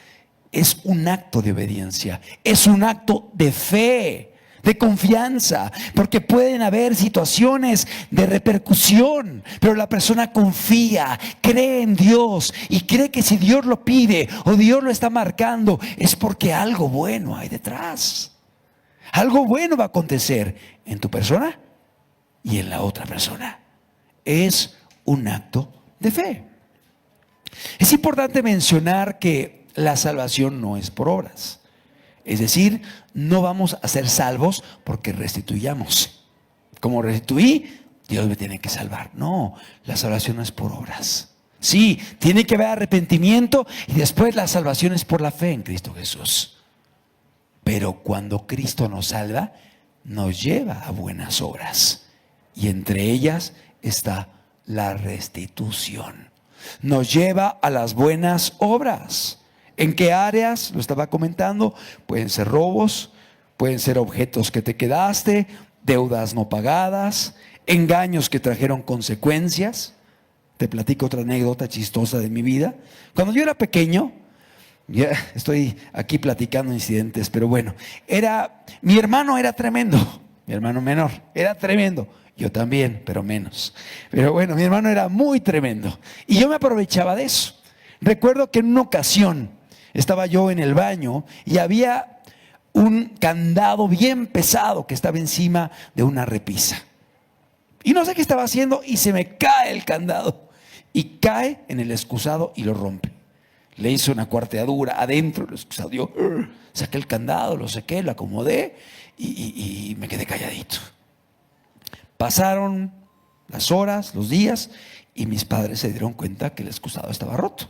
es un acto de obediencia, es un acto de fe, de confianza, porque pueden haber situaciones de repercusión, pero la persona confía, cree en Dios y cree que si Dios lo pide o Dios lo está marcando, es porque algo bueno hay detrás. Algo bueno va a acontecer en tu persona y en la otra persona. Es un acto de fe. Es importante mencionar que la salvación no es por obras. Es decir, no vamos a ser salvos porque restituyamos. Como restituí, Dios me tiene que salvar. No, la salvación no es por obras. Sí, tiene que haber arrepentimiento y después la salvación es por la fe en Cristo Jesús. Pero cuando Cristo nos salva, nos lleva a buenas obras. Y entre ellas está la restitución. Nos lleva a las buenas obras. ¿En qué áreas? Lo estaba comentando. Pueden ser robos, pueden ser objetos que te quedaste, deudas no pagadas, engaños que trajeron consecuencias. Te platico otra anécdota chistosa de mi vida. Cuando yo era pequeño, ya estoy aquí platicando incidentes, pero bueno, mi hermano era tremendo, mi hermano menor era tremendo. Yo también, pero menos. Pero bueno, mi hermano era muy tremendo y yo me aprovechaba de eso. Recuerdo que en una ocasión estaba yo en el baño y había un candado bien pesado que estaba encima de una repisa. Y no sé qué estaba haciendo y se me cae el candado y cae en el excusado y lo rompe. Le hice una cuarteadura adentro del excusado. Yo saqué el candado, lo saqué, lo acomodé y me quedé calladito. Pasaron las horas, los días, y mis padres se dieron cuenta que el excusado estaba roto.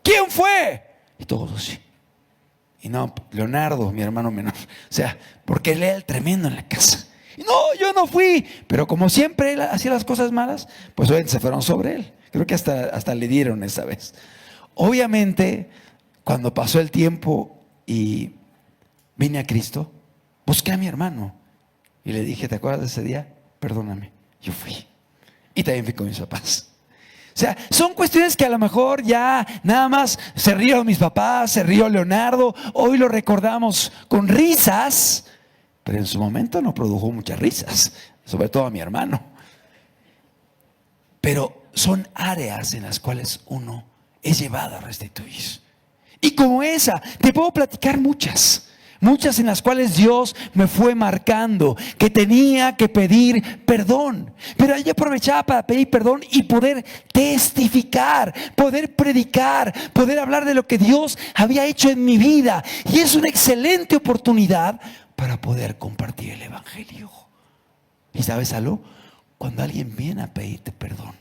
¿Quién fue? Y todos así. Y no, Leonardo, mi hermano menor. O sea, porque él era el tremendo en la casa. Y no, yo no fui. Pero como siempre él hacía las cosas malas, pues obviamente se fueron sobre él. Creo que hasta le dieron esa vez. Obviamente, cuando pasó el tiempo y vine a Cristo, busqué a mi hermano y le dije, ¿te acuerdas de ese día? Perdóname, yo fui. Y también fui con mis papás. O sea, son cuestiones que a lo mejor ya nada más se rieron mis papás, se rió Leonardo, hoy lo recordamos con risas, pero en su momento no produjo muchas risas, sobre todo a mi hermano. Pero son áreas en las cuales uno es llevado a restituir. Y como esa, te puedo platicar muchas en las cuales Dios me fue marcando que tenía que pedir perdón. Pero ahí aprovechaba para pedir perdón y poder testificar, poder predicar, poder hablar de lo que Dios había hecho en mi vida. Y es una excelente oportunidad para poder compartir el Evangelio. ¿Y sabes algo? Cuando alguien viene a pedirte perdón,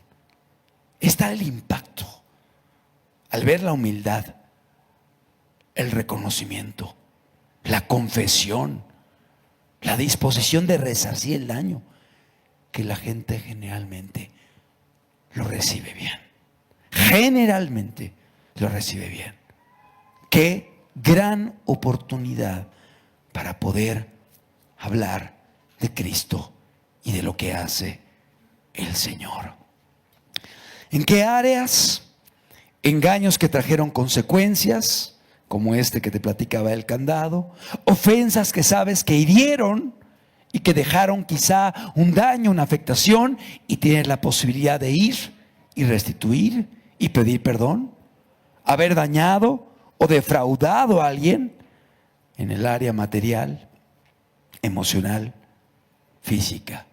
está el impacto. Al ver la humildad, el reconocimiento, la confesión, la disposición de resarcir el daño, que la gente generalmente lo recibe bien. Generalmente lo recibe bien. Qué gran oportunidad para poder hablar de Cristo y de lo que hace el Señor. ¿En qué áreas? Engaños que trajeron consecuencias, como este que te platicaba el candado. Ofensas que sabes que hirieron y que dejaron quizá un daño, una afectación, y tienes la posibilidad de ir y restituir y pedir perdón. Haber dañado o defraudado a alguien en el área material, emocional, física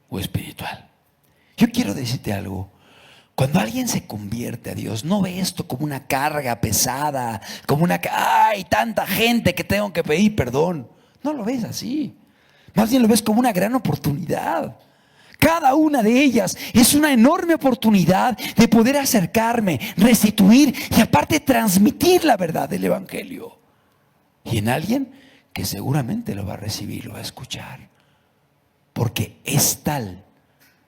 o espiritual. Yo quiero decirte algo. Cuando alguien se convierte a Dios, no ve esto como una carga pesada, como ¡ay, tanta gente que tengo que pedir perdón! No lo ves así. Más bien lo ves como una gran oportunidad. Cada una de ellas es una enorme oportunidad de poder acercarme, restituir y aparte transmitir la verdad del Evangelio. Y en alguien que seguramente lo va a recibir, lo va a escuchar. Porque es tal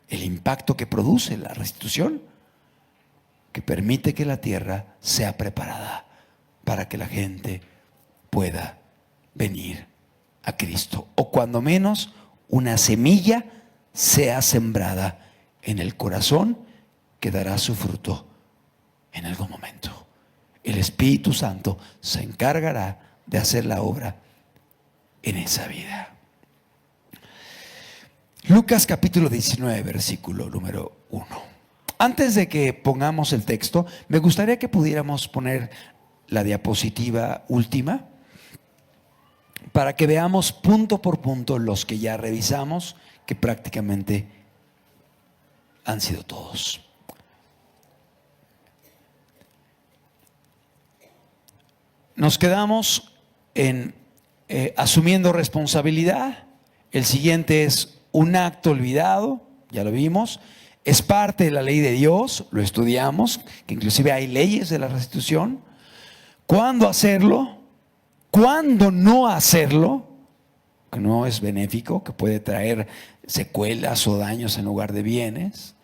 el impacto que produce la restitución que permite que la tierra sea preparada para que la gente pueda venir a Cristo. O cuando menos una semilla sea sembrada en el corazón que dará su fruto en algún momento. El Espíritu Santo se encargará de hacer la obra en esa vida. Lucas capítulo 19, versículo número 1. Antes de que pongamos el texto, me gustaría que pudiéramos poner la diapositiva última para que veamos punto por punto los que ya revisamos, que prácticamente han sido todos. Nos quedamos en asumiendo responsabilidad. El siguiente es un acto olvidado, ya lo vimos. Es parte de la ley de Dios, lo estudiamos, que inclusive hay leyes de la restitución. ¿Cuándo hacerlo? ¿Cuándo no hacerlo? Que no es benéfico, que puede traer secuelas o daños en lugar de bienes,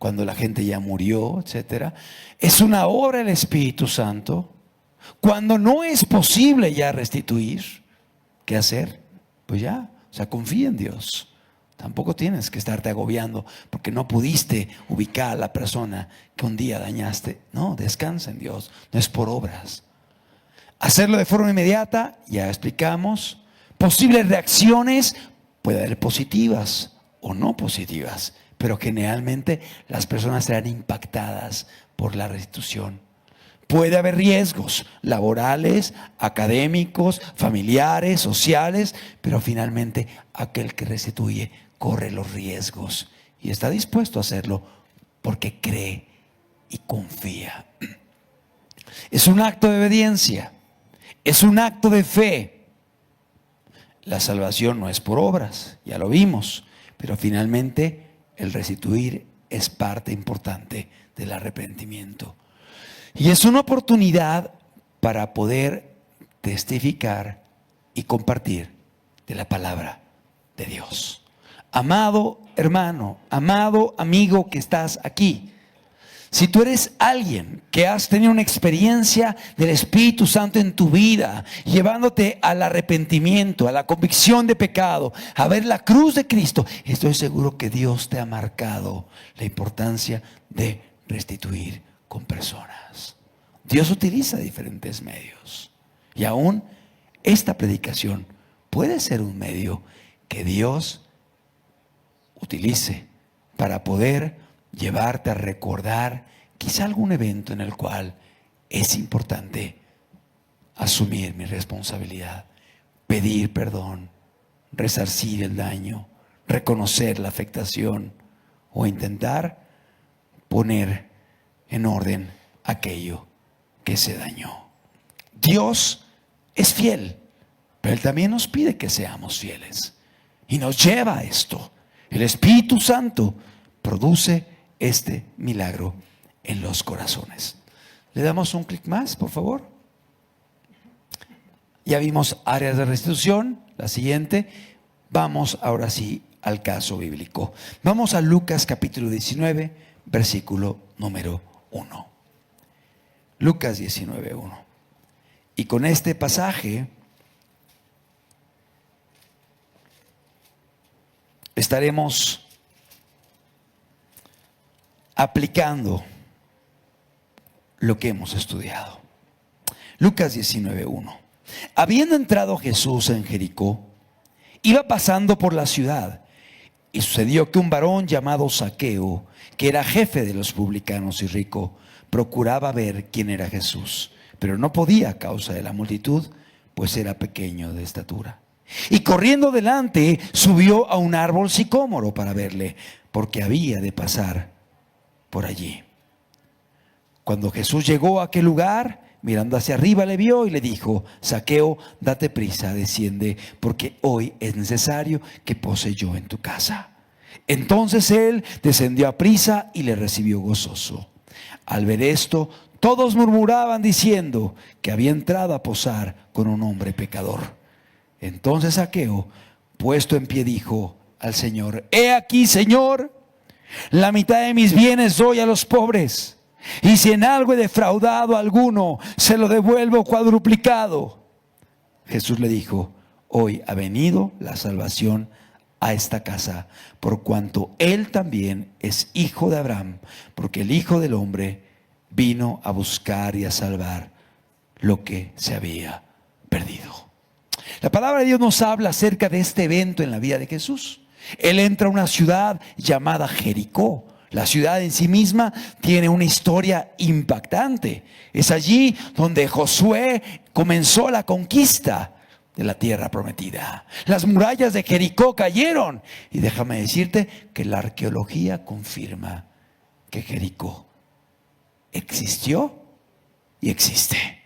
cuando la gente ya murió, etcétera. Es una obra del Espíritu Santo. Cuando no es posible ya restituir, ¿qué hacer? Pues ya, o sea, confía en Dios. Tampoco tienes que estarte agobiando porque no pudiste ubicar a la persona que un día dañaste. No, descansa en Dios, no es por obras. Hacerlo de forma inmediata, ya explicamos. Posibles reacciones, puede haber positivas o no positivas, pero generalmente las personas serán impactadas por la restitución. Puede haber riesgos laborales, académicos, familiares, sociales, pero finalmente aquel que restituye corre los riesgos y está dispuesto a hacerlo porque cree y confía. Es un acto de obediencia, es un acto de fe. La salvación no es por obras, ya lo vimos, pero finalmente el restituir es parte importante del arrepentimiento. Y es una oportunidad para poder testificar y compartir de la palabra de Dios. Amado hermano, amado amigo que estás aquí, si tú eres alguien que has tenido una experiencia del Espíritu Santo en tu vida, llevándote al arrepentimiento, a la convicción de pecado, a ver la cruz de Cristo, estoy seguro que Dios te ha marcado la importancia de restituir con personas. Dios utiliza diferentes medios y aún esta predicación puede ser un medio que Dios utilice para poder llevarte a recordar quizá algún evento en el cual es importante asumir mi responsabilidad, pedir perdón, resarcir el daño, reconocer la afectación o intentar poner en orden aquello que se dañó. Dios es fiel, pero Él también nos pide que seamos fieles y nos lleva a esto. El Espíritu Santo produce este milagro en los corazones. Le damos un clic más, por favor. Ya vimos áreas de restitución. La siguiente, vamos ahora sí al caso bíblico. Vamos a Lucas capítulo 19, versículo número 1. Lucas 19, 1. Y con este pasaje estaremos aplicando lo que hemos estudiado. Lucas 19:1. Habiendo entrado Jesús en Jericó, iba pasando por la ciudad, y sucedió que un varón llamado Zaqueo, que era jefe de los publicanos y rico, procuraba ver quién era Jesús, pero no podía a causa de la multitud, pues era pequeño de estatura. Y corriendo delante, subió a un árbol sicómoro para verle, porque había de pasar por allí. Cuando Jesús llegó a aquel lugar, mirando hacia arriba le vio y le dijo: Zaqueo, date prisa, desciende, porque hoy es necesario que pose yo en tu casa. Entonces él descendió a prisa y le recibió gozoso. Al ver esto, todos murmuraban diciendo que había entrado a posar con un hombre pecador. Entonces Zaqueo, puesto en pie, dijo al Señor: He aquí, Señor, la mitad de mis bienes doy a los pobres, y si en algo he defraudado a alguno, se lo devuelvo cuadruplicado. Jesús le dijo: Hoy ha venido la salvación a esta casa, por cuanto él también es hijo de Abraham, porque el Hijo del Hombre vino a buscar y a salvar lo que se había perdido. La palabra de Dios nos habla acerca de este evento en la vida de Jesús. Él entra a una ciudad llamada Jericó. La ciudad en sí misma tiene una historia impactante. Es allí donde Josué comenzó la conquista de la tierra prometida. Las murallas de Jericó cayeron. Y déjame decirte que la arqueología confirma que Jericó existió y existe.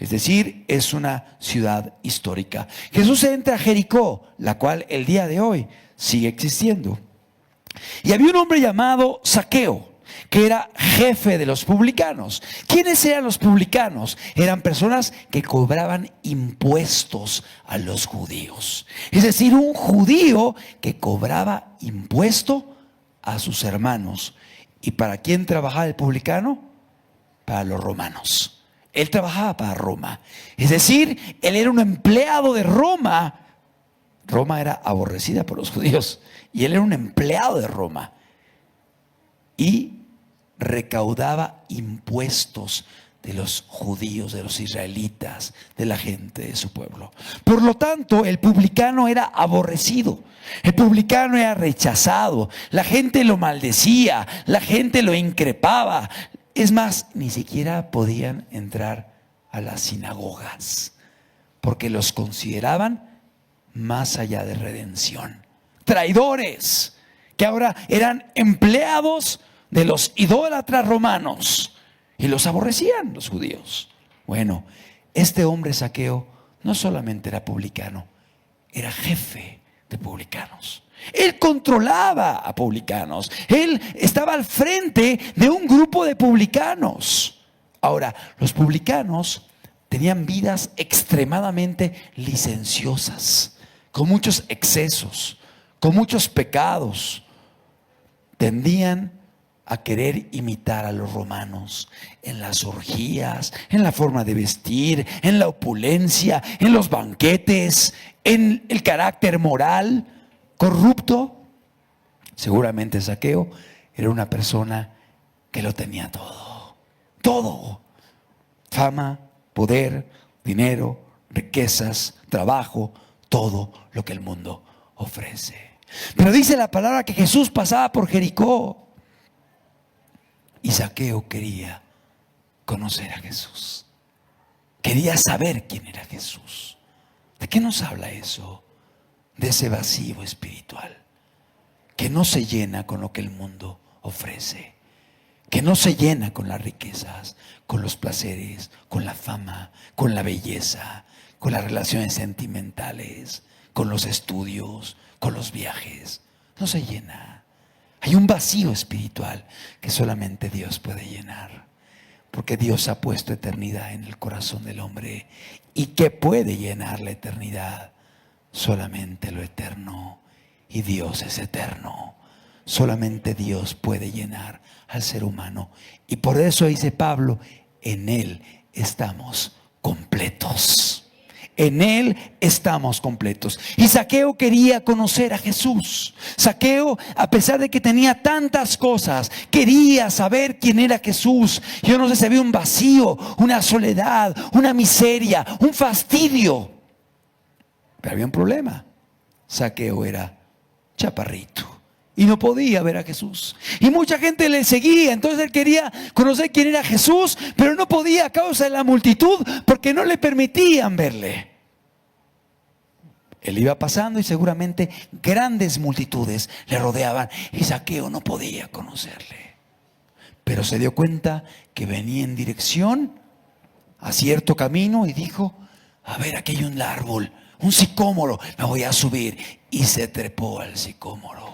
Es decir, es una ciudad histórica. Jesús entra a Jericó, la cual el día de hoy sigue existiendo. Y había un hombre llamado Zaqueo, que era jefe de los publicanos. ¿Quiénes eran los publicanos? Eran personas que cobraban impuestos a los judíos. Es decir, un judío que cobraba impuesto a sus hermanos. ¿Y para quién trabajaba el publicano? Para los romanos. Él trabajaba para Roma. Es decir, él era un empleado de Roma. Roma era aborrecida por los judíos y él era un empleado de Roma. Y recaudaba impuestos de los judíos, de los israelitas, de la gente de su pueblo. Por lo tanto, el publicano era aborrecido. El publicano era rechazado. La gente lo maldecía, la gente lo increpaba. Es más, ni siquiera podían entrar a las sinagogas porque los consideraban más allá de redención. Traidores que ahora eran empleados de los idólatras romanos y los aborrecían los judíos. Bueno, este hombre Zaqueo no solamente era publicano, era jefe de publicanos. Él controlaba a publicanos. Él estaba al frente de un grupo de publicanos. Ahora, los publicanos tenían vidas extremadamente licenciosas, con muchos excesos, con muchos pecados. Tendían a querer imitar a los romanos en las orgías, en la forma de vestir, en la opulencia, en los banquetes, en el carácter moral corrupto. Seguramente Zaqueo era una persona que lo tenía todo. Todo. Fama, poder, dinero, riquezas, trabajo, todo lo que el mundo ofrece. Pero dice la palabra que Jesús pasaba por Jericó. Y Zaqueo quería conocer a Jesús. Quería saber quién era Jesús. ¿De qué nos habla eso? De ese vacío espiritual que no se llena con lo que el mundo ofrece, que no se llena con las riquezas, con los placeres, con la fama, con la belleza, con las relaciones sentimentales, con los estudios, con los viajes. No se llena. Hay un vacío espiritual que solamente Dios puede llenar, porque Dios ha puesto eternidad en el corazón del hombre. ¿Y qué puede llenar la eternidad? Solamente lo eterno, y Dios es eterno. Solamente Dios puede llenar al ser humano. Y por eso dice Pablo, en Él estamos completos. En Él estamos completos. Y Zaqueo quería conocer a Jesús. Zaqueo, a pesar de que tenía tantas cosas, quería saber quién era Jesús. Yo no sé si había un vacío, una soledad, una miseria, un fastidio. Pero había un problema. Zaqueo era chaparrito y no podía ver a Jesús. Y mucha gente le seguía. Entonces él quería conocer quién era Jesús, pero no podía a causa de la multitud, porque no le permitían verle. Él iba pasando y seguramente grandes multitudes le rodeaban y Zaqueo no podía conocerle. Pero se dio cuenta que venía en dirección a cierto camino y dijo, a ver, aquí hay un árbol, un sicómoro, me voy a subir. Y se trepó al sicómoro.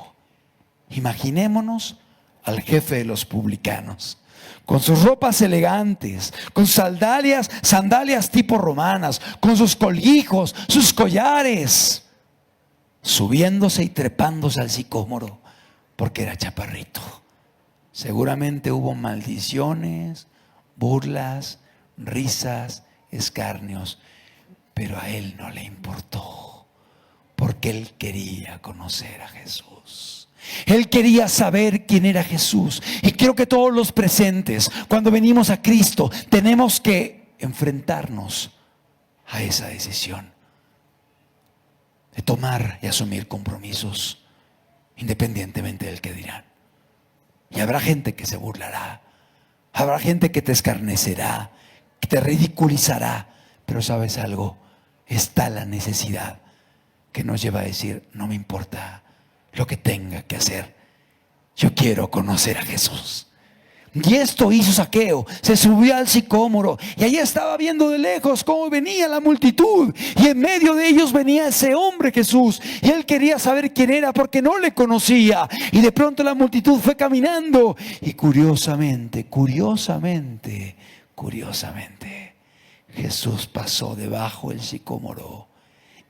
Imaginémonos al jefe de los publicanos, con sus ropas elegantes, con sandalias tipo romanas, con sus colguijos, sus collares, subiéndose y trepándose al sicómoro, porque era chaparrito. Seguramente hubo maldiciones, burlas, risas, escarnios, pero a él no le importó, porque él quería conocer a Jesús. Él quería saber quién era Jesús. Y creo que todos los presentes, cuando venimos a Cristo, tenemos que enfrentarnos a esa decisión de tomar y asumir compromisos, independientemente del que dirán. Y habrá gente que se burlará, habrá gente que te escarnecerá, que te ridiculizará. Pero ¿sabes algo? Está la necesidad que nos lleva a decir, no me importa lo que tenga que hacer, yo quiero conocer a Jesús. Y esto hizo Zaqueo, se subió al sicómoro y allí estaba viendo de lejos cómo venía la multitud, y en medio de ellos venía ese hombre Jesús, y él quería saber quién era porque no le conocía. Y de pronto la multitud fue caminando y curiosamente, Jesús pasó debajo del sicómoro,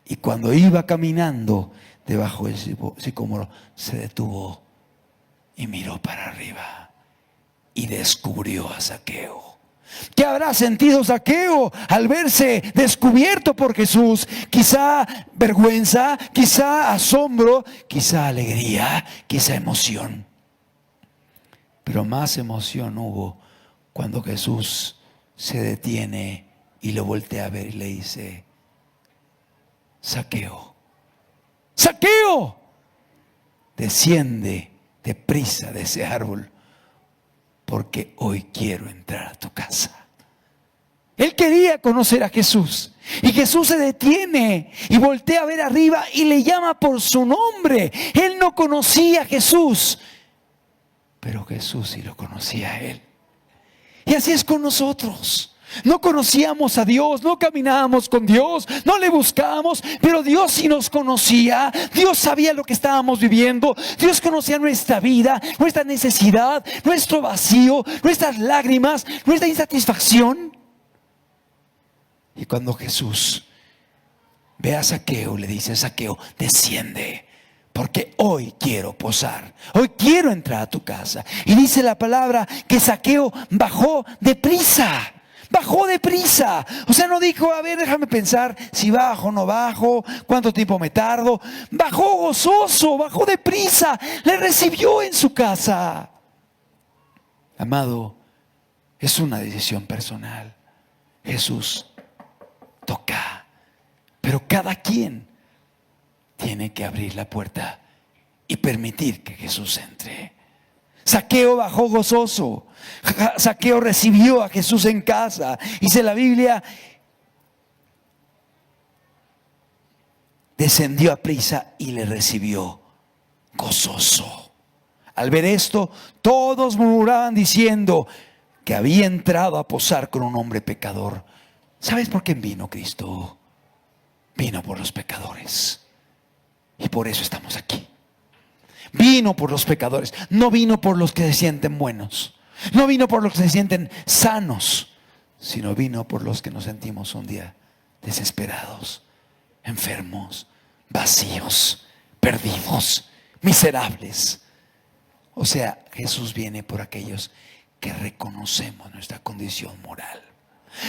y cuando iba caminando debajo del sicómoro se detuvo y miró para arriba. Y descubrió a Zaqueo. ¿Qué habrá sentido Zaqueo al verse descubierto por Jesús? Quizá vergüenza, quizá asombro, quizá alegría, quizá emoción. Pero más emoción hubo cuando Jesús se detiene y lo voltea a ver y le dice: Zaqueo, Zaqueo, desciende deprisa de ese árbol, porque hoy quiero entrar a tu casa. Él quería conocer a Jesús, y Jesús se detiene y voltea a ver arriba y le llama por su nombre. Él no conocía a Jesús, pero Jesús sí lo conocía a él. Y así es con nosotros. No conocíamos a Dios, no caminábamos con Dios, no le buscábamos, pero Dios sí nos conocía. Dios sabía lo que estábamos viviendo. Dios conocía nuestra vida, nuestra necesidad, nuestro vacío, nuestras lágrimas, nuestra insatisfacción. Y cuando Jesús ve a Zaqueo, le dice: Zaqueo, desciende, porque hoy quiero posar, hoy quiero entrar a tu casa. Y dice la palabra que Zaqueo bajó deprisa. Bajó deprisa. O sea, no dijo: a ver, déjame pensar si bajo o no bajo, cuánto tiempo me tardo. Bajó gozoso, bajó deprisa. Le recibió en su casa. Amado, es una decisión personal. Jesús toca, pero cada quien tiene que abrir la puerta y permitir que Jesús entre. Zaqueo bajó gozoso. Zaqueo recibió a Jesús en casa. Dice la Biblia: descendió a prisa y le recibió gozoso. Al ver esto, todos murmuraban diciendo que había entrado a posar con un hombre pecador. ¿Sabes por qué vino Cristo? Vino por los pecadores. Y por eso estamos aquí. Vino por los pecadores, no vino por los que se sienten buenos, no vino por los que se sienten sanos, sino vino por los que nos sentimos un día desesperados, enfermos, vacíos, perdidos, miserables. O sea, Jesús viene por aquellos que reconocemos nuestra condición moral.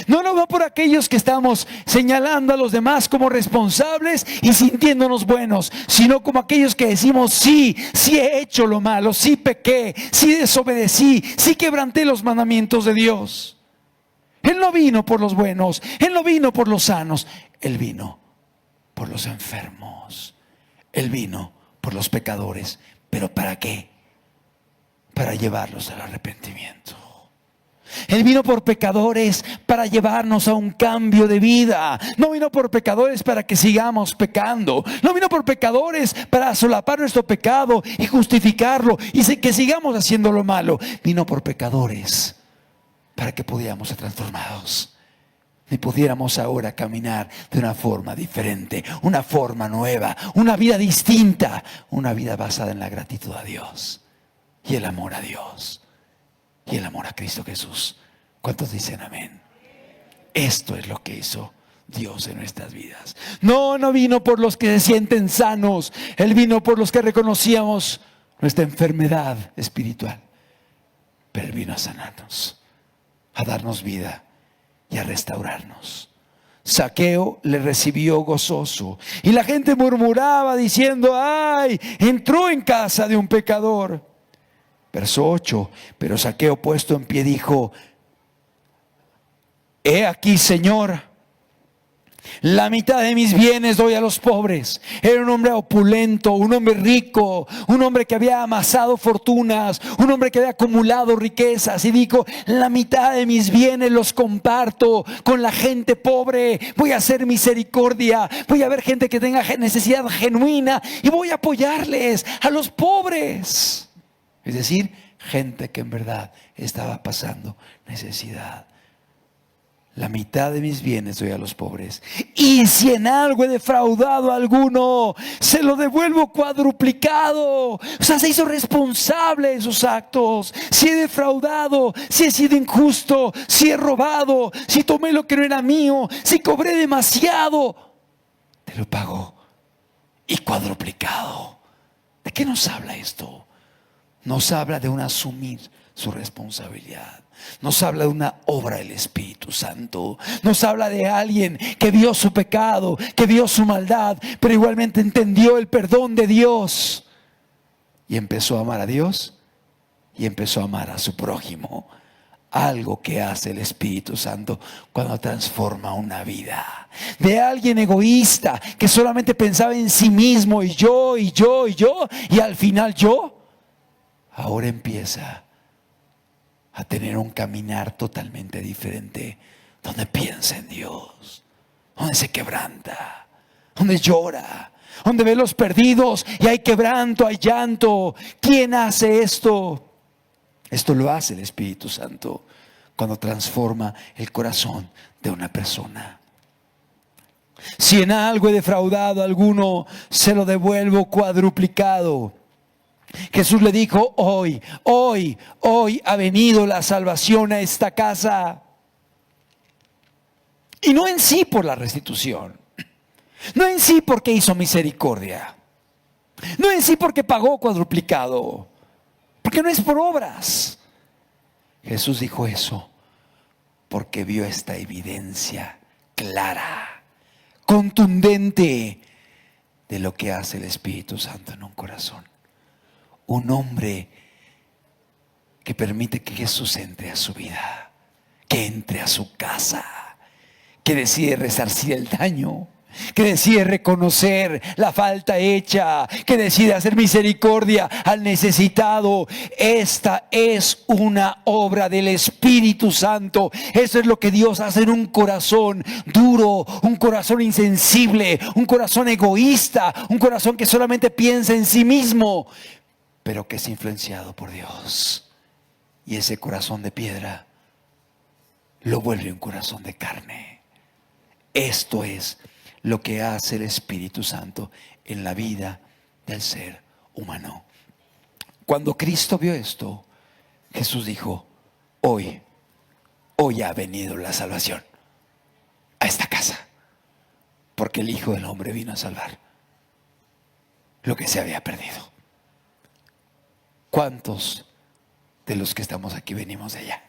No va por aquellos que estamos señalando a los demás como responsables y sintiéndonos buenos, sino como aquellos que decimos: sí he hecho lo malo, sí pequé, sí desobedecí, sí quebranté los mandamientos de Dios. Él no vino por los buenos, Él no vino por los sanos, Él vino por los enfermos, Él vino por los pecadores. ¿Pero para qué? Para llevarlos al arrepentimiento. Él vino por pecadores para llevarnos a un cambio de vida. No vino por pecadores para que sigamos pecando. No vino por pecadores para solapar nuestro pecado y justificarlo y que sigamos haciendo lo malo. Vino por pecadores para que pudiéramos ser transformados y pudiéramos ahora caminar de una forma diferente, una forma nueva, una vida distinta, una vida basada en la gratitud a Dios y el amor a Dios y el amor a Cristo Jesús. ¿Cuántos dicen amén? Esto es lo que hizo Dios en nuestras vidas. No vino por los que se sienten sanos. Él vino por los que reconocíamos nuestra enfermedad espiritual. Pero Él vino a sanarnos, a darnos vida y a restaurarnos. Zaqueo le recibió gozoso, y la gente murmuraba diciendo: ¡ay! Entró en casa de un pecador. Verso 8: pero Zaqueo, puesto en pie, dijo: he aquí, Señor, la mitad de mis bienes doy a los pobres. Era un hombre opulento, un hombre rico, un hombre que había amasado fortunas, un hombre que había acumulado riquezas, y dijo: la mitad de mis bienes los comparto con la gente pobre. Voy a hacer misericordia, voy a ver gente que tenga necesidad genuina y voy a apoyarles a los pobres. Es decir, gente que en verdad estaba pasando necesidad. La mitad de mis bienes doy a los pobres. Y si en algo he defraudado a alguno, se lo devuelvo cuadruplicado. O sea, se hizo responsable de sus actos. Si he defraudado, si he sido injusto, si he robado, si tomé lo que no era mío, si cobré demasiado, te lo pago y cuadruplicado. ¿De qué nos habla esto? Nos habla de un asumir su responsabilidad. Nos habla de una obra del Espíritu Santo. Nos habla de alguien que vio su pecado, que vio su maldad, pero igualmente entendió el perdón de Dios y empezó a amar a Dios y empezó a amar a su prójimo. Algo que hace el Espíritu Santo cuando transforma una vida. De alguien egoísta que solamente pensaba en sí mismo, y yo, y yo, y yo, y al final yo, ahora empieza a tener un caminar totalmente diferente, donde piensa en Dios, donde se quebranta, donde llora, donde ve los perdidos y hay quebranto, hay llanto. ¿Quién hace esto? Esto lo hace el Espíritu Santo cuando transforma el corazón de una persona. Si en algo he defraudado a alguno, se lo devuelvo cuadruplicado. Jesús le dijo: hoy ha venido la salvación a esta casa. Y no en sí por la restitución, no en sí porque hizo misericordia, no en sí porque pagó cuadruplicado, porque no es por obras. Jesús dijo eso porque vio esta evidencia clara, contundente de lo que hace el Espíritu Santo en un corazón. Un hombre que permite que Jesús entre a su vida, que entre a su casa, que decide resarcir el daño, que decide reconocer la falta hecha, que decide hacer misericordia al necesitado. Esta es una obra del Espíritu Santo. Eso es lo que Dios hace en un corazón duro, un corazón insensible, un corazón egoísta, un corazón que solamente piensa en sí mismo, pero que es influenciado por Dios. Y ese corazón de piedra lo vuelve un corazón de carne. Esto es lo que hace el Espíritu Santo en la vida del ser humano. Cuando Cristo vio esto, Jesús dijo: hoy ha venido la salvación a esta casa, porque el Hijo del Hombre vino a salvar lo que se había perdido. ¿Cuántos de los que estamos aquí venimos de allá,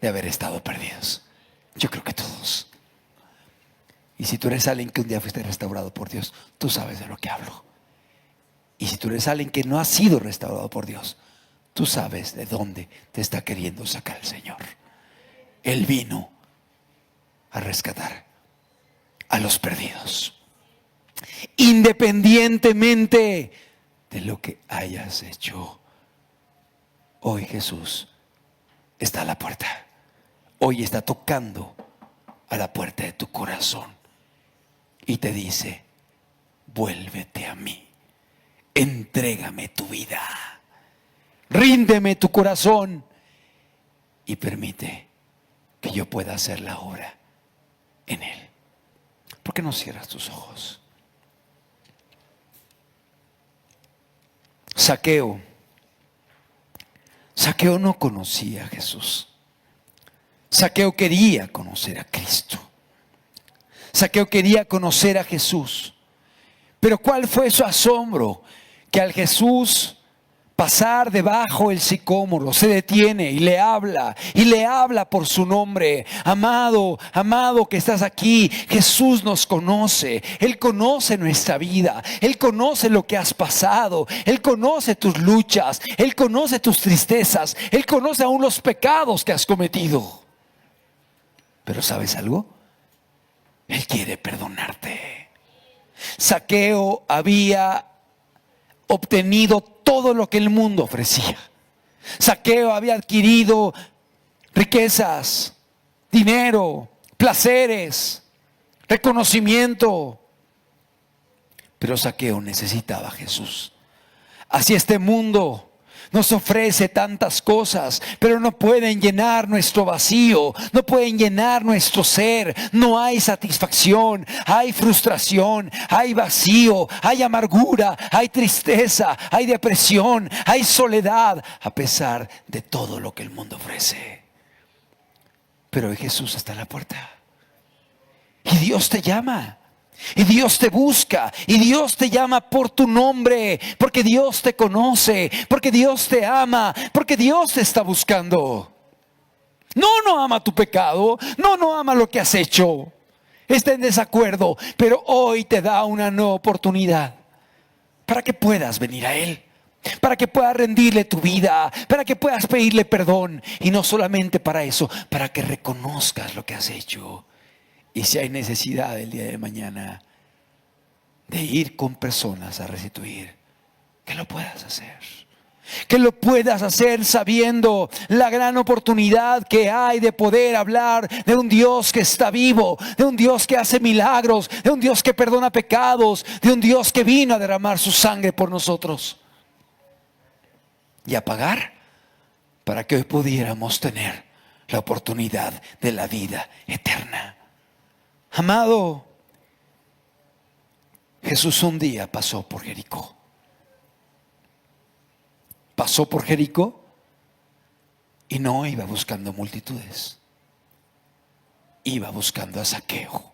de haber estado perdidos? Yo creo que todos. Y si tú eres alguien que un día fuiste restaurado por Dios, tú sabes de lo que hablo. Y si tú eres alguien que no ha sido restaurado por Dios, tú sabes de dónde te está queriendo sacar el Señor. Él vino a rescatar a los perdidos, independientemente de lo que hayas hecho. Hoy Jesús está a la puerta. Hoy está tocando a la puerta de tu corazón y te dice: vuélvete a mí, entrégame tu vida, ríndeme tu corazón y permite que yo pueda hacer la obra en él. ¿Por qué no cierras tus ojos? Zaqueo no conocía a Jesús. Zaqueo quería conocer a Cristo. Zaqueo quería conocer a Jesús. Pero ¿cuál fue su asombro? Que al Jesús pasar debajo del sicómoro, se detiene y le habla por su nombre. Amado que estás aquí, Jesús nos conoce. Él conoce nuestra vida, Él conoce lo que has pasado, Él conoce tus luchas, Él conoce tus tristezas, Él conoce aún los pecados que has cometido. Pero ¿sabes algo? Él quiere perdonarte. Zaqueo había obtenido todo lo que el mundo ofrecía. Zaqueo había adquirido riquezas, dinero, placeres, reconocimiento. Pero Zaqueo necesitaba a Jesús. Así este mundo nos ofrece tantas cosas, pero no pueden llenar nuestro vacío, no pueden llenar nuestro ser. No hay satisfacción, hay frustración, hay vacío, hay amargura, hay tristeza, hay depresión, hay soledad, a pesar de todo lo que el mundo ofrece. Pero hoy Jesús está a la puerta y Dios te llama. Y Dios te busca, y Dios te llama por tu nombre, porque Dios te conoce, porque Dios te ama, porque Dios te está buscando. No ama tu pecado, no ama lo que has hecho. Está en desacuerdo, pero hoy te da una nueva oportunidad para que puedas venir a Él, para que puedas rendirle tu vida, para que puedas pedirle perdón. Y no solamente para eso, para que reconozcas lo que has hecho. Y si hay necesidad el día de mañana de ir con personas a restituir, que lo puedas hacer. Que lo puedas hacer sabiendo la gran oportunidad que hay de poder hablar de un Dios que está vivo, de un Dios que hace milagros, de un Dios que perdona pecados, de un Dios que vino a derramar su sangre por nosotros. Y a pagar para que hoy pudiéramos tener la oportunidad de la vida eterna. Amado, Jesús un día pasó por Jericó. Pasó por Jericó y no iba buscando multitudes. Iba buscando a Zaqueo.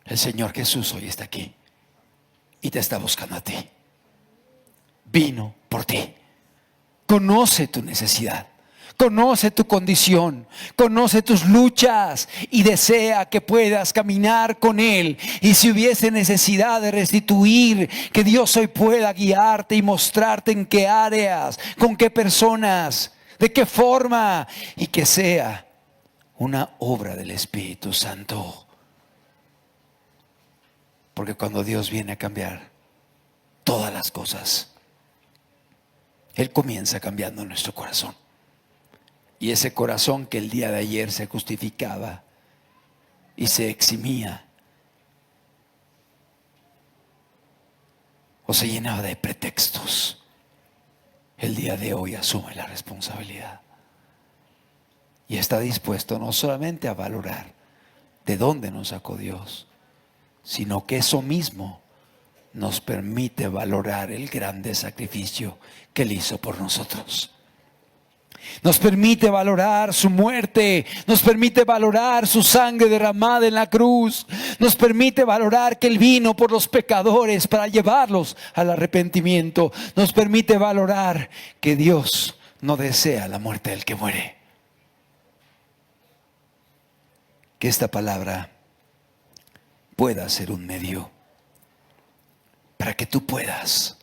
El Señor Jesús hoy está aquí y te está buscando a ti. Vino por ti. Conoce tu necesidad. Conoce tu condición, conoce tus luchas y desea que puedas caminar con Él. Y si hubiese necesidad de restituir, que Dios hoy pueda guiarte y mostrarte en qué áreas, con qué personas, de qué forma, y que sea una obra del Espíritu Santo. Porque cuando Dios viene a cambiar todas las cosas, Él comienza cambiando nuestro corazón. Y ese corazón que el día de ayer se justificaba y se eximía o se llenaba de pretextos, el día de hoy asume la responsabilidad. Y está dispuesto no solamente a valorar de dónde nos sacó Dios, sino que eso mismo nos permite valorar el grande sacrificio que Él hizo por nosotros. Nos permite valorar su muerte, nos permite valorar su sangre derramada en la cruz, nos permite valorar que Él vino por los pecadores para llevarlos al arrepentimiento, nos permite valorar que Dios no desea la muerte del que muere. Que esta palabra pueda ser un medio para que tú puedas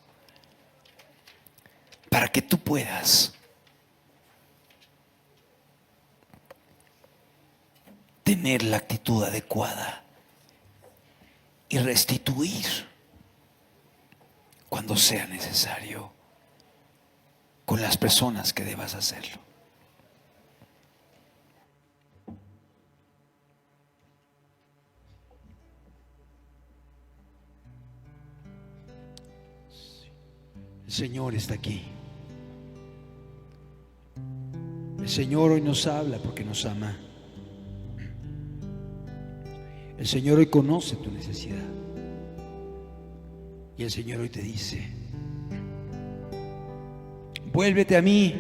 tener la actitud adecuada y restituir cuando sea necesario con las personas que debas hacerlo. El Señor está aquí. El Señor hoy nos habla porque nos ama. El Señor hoy conoce tu necesidad. Y el Señor hoy te dice: vuélvete a mí,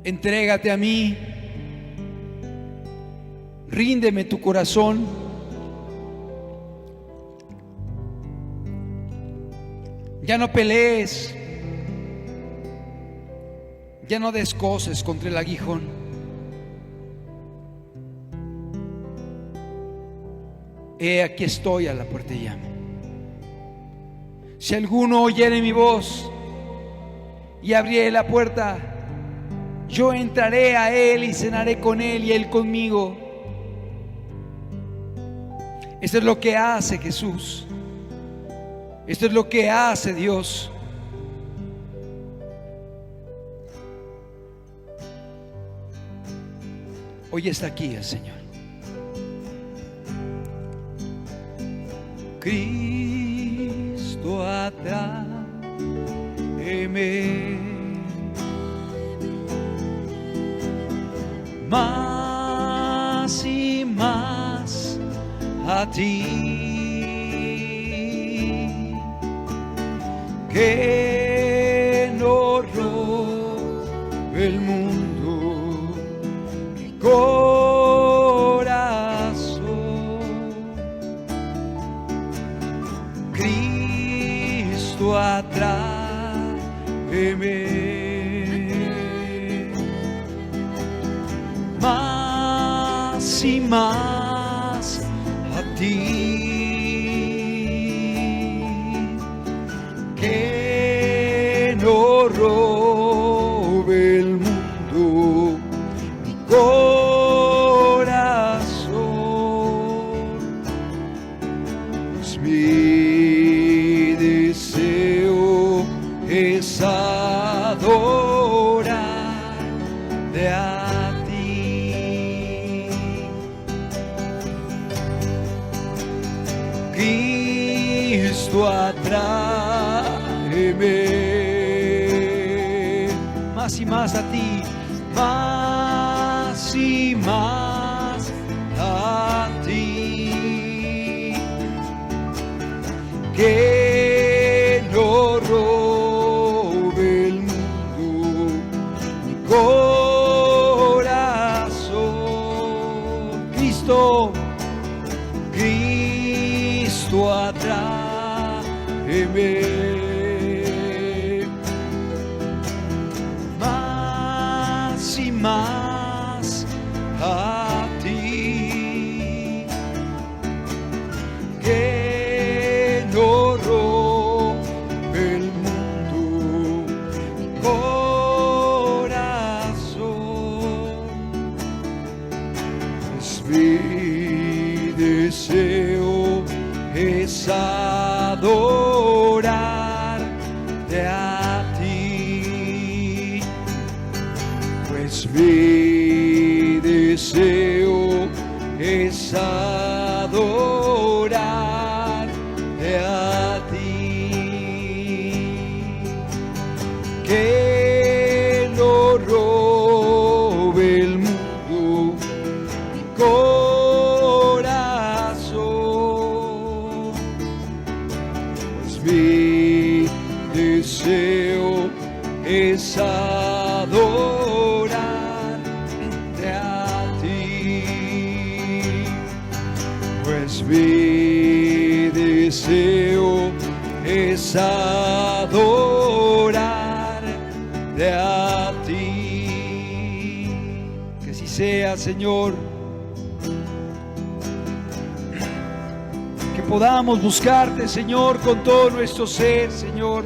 entrégate a mí, ríndeme tu corazón. Ya no pelees, ya no descoces contra el aguijón. Aquí estoy a la puerta y llamo. Si alguno oyere mi voz y abriere la puerta, yo entraré a él y cenaré con él y él conmigo. Esto es lo que hace Jesús. Esto es lo que hace Dios. Hoy está aquí el Señor. Cristo atrás más y más a ti, que no robe el mundo mi corazón. Cristo, atráeme más y más a ti, que no robe el mundo mi corazón. Pues mi deseo es adorarte a ti. Cristo, atráeme más y más a ti, más y más a ti, que no robe el mundo mi corazón. Cristo, Cristo, atráeme más y más a ti, que no robe el mundo mi corazón. Es mi deseo es adorarte a ti, pues mi deseo es adorarte a ti, que no robe el mundo mi corazón. Pues mi deseo es adorarte a ti, pues mi deseo es adorarte a ti. Que así sea, Señor. Que podamos buscarte, Señor, con todo nuestro ser, Señor,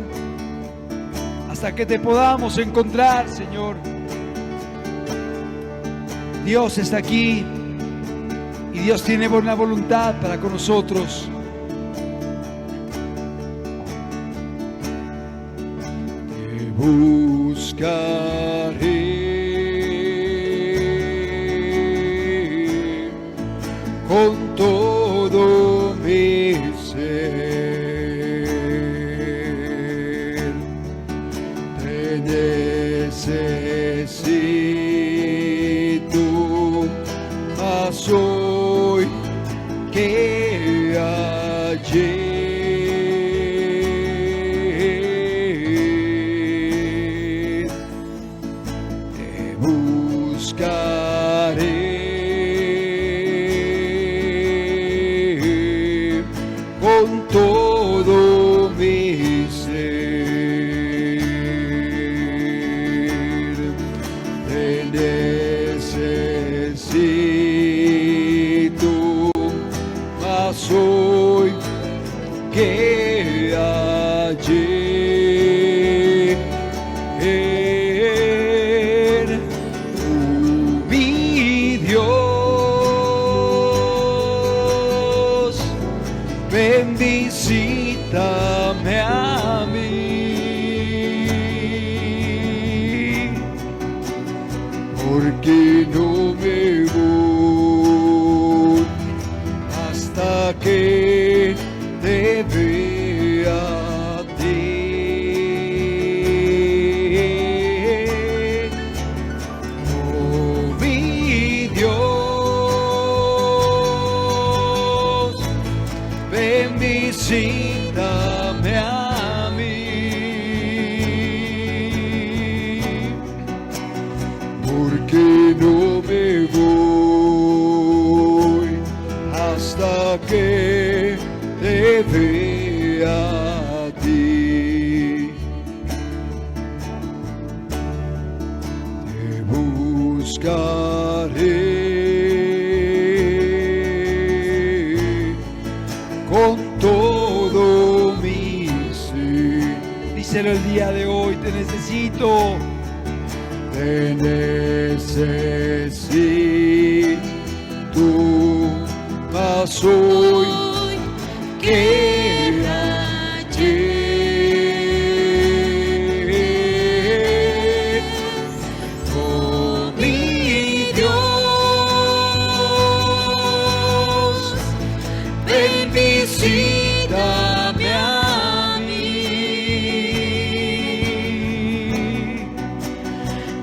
hasta que te podamos encontrar, Señor. Dios está aquí y Dios tiene buena voluntad para con nosotros. Te buscaré con todo mi ser. Te necesito más hoy que ayer. Te buscaré con todo mi ser. Te necesito más hoy que ayer. Mi Dios, ven, visítame a mí, porque no me voy hasta que te vea a ti. buscaré con todo mi ser. Díselo el día de hoy: te necesito. Te necesito más hoy que ayer. Oh mi Dios, ven, visítame a mí,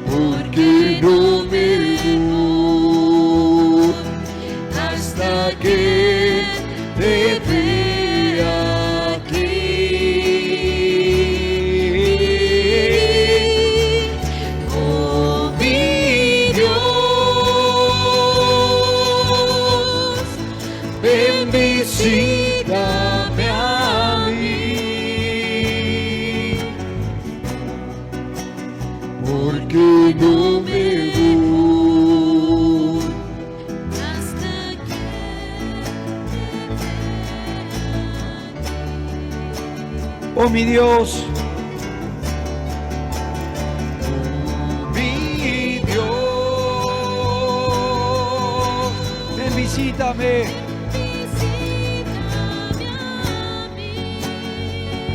porque no me voy hasta que te vea aquí. Oh mi Dios, ven, visítame a mí, porque no me voy hasta que oh mi Dios, oh mi Dios, ven, visítame,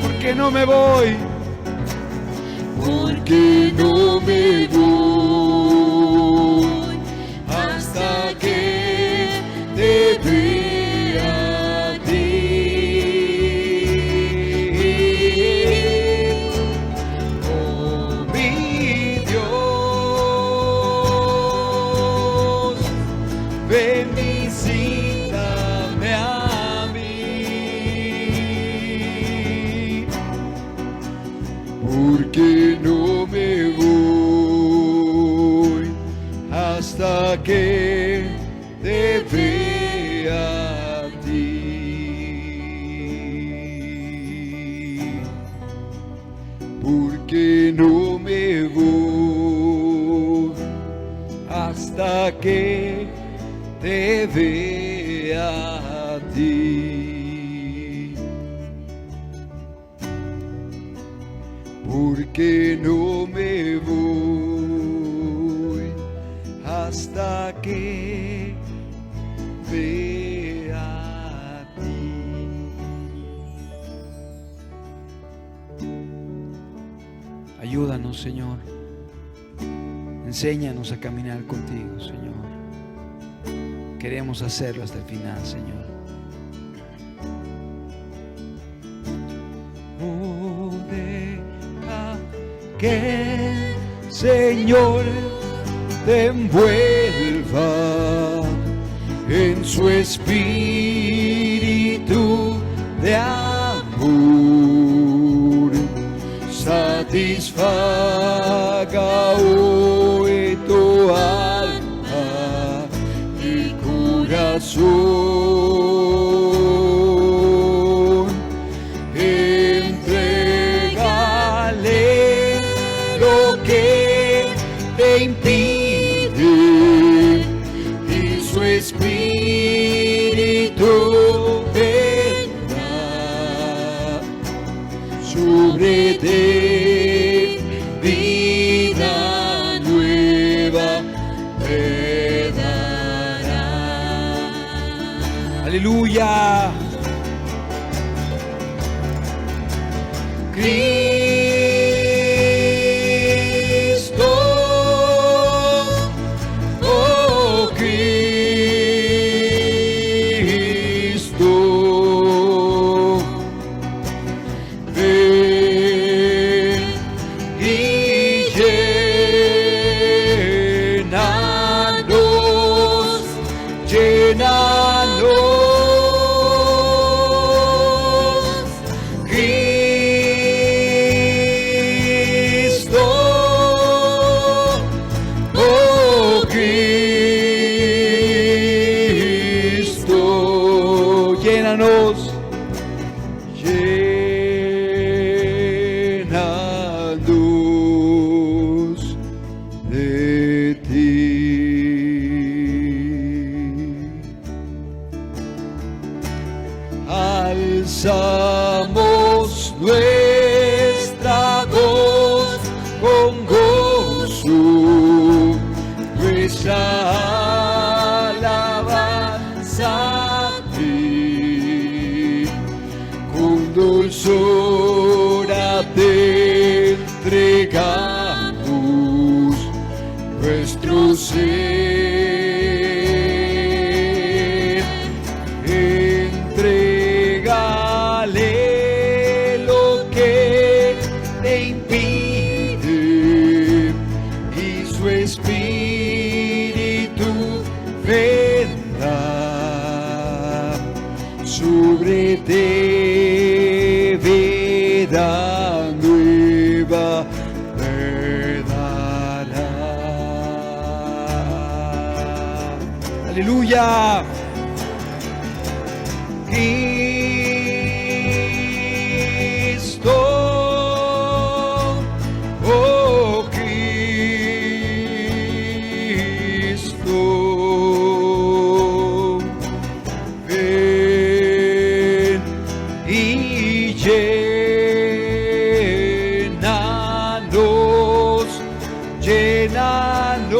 porque no me voy, porque no me voy hasta que te vea a ti. Oh mi Dios, ven, visítame a mí, porque no me voy hasta que te vea a ti. Porque no me voy hasta que te vea a ti. Porque no me voy hasta que vea a ti. Ayúdanos, Señor. Enséñanos a caminar contigo, Señor. Queremos hacerlo hasta el final, Señor. Oh, deja que el Señor te envuelva en su espíritu de amor. Satisfaga hoy tu alma y corazón. Entrégale lo que te impide y su espíritu vendrá sobre ti. Vida nueva te dará. Aleluya. Cristo, oh Cristo, ven y llénanos, llénanos, Cristo. nuestro ser. Entrégale lo que te impide y su espíritu vendrá sobre ti, vida nueva te dará. Aleluya. Cristo, oh Cristo, ven y llénanos, llénanos.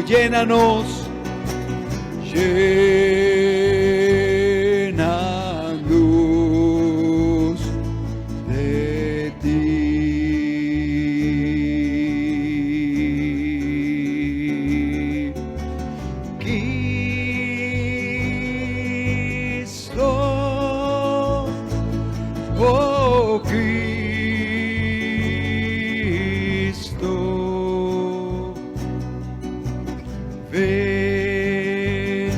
Llénanos, llénanos de ti. Cristo, oh Cristo, ven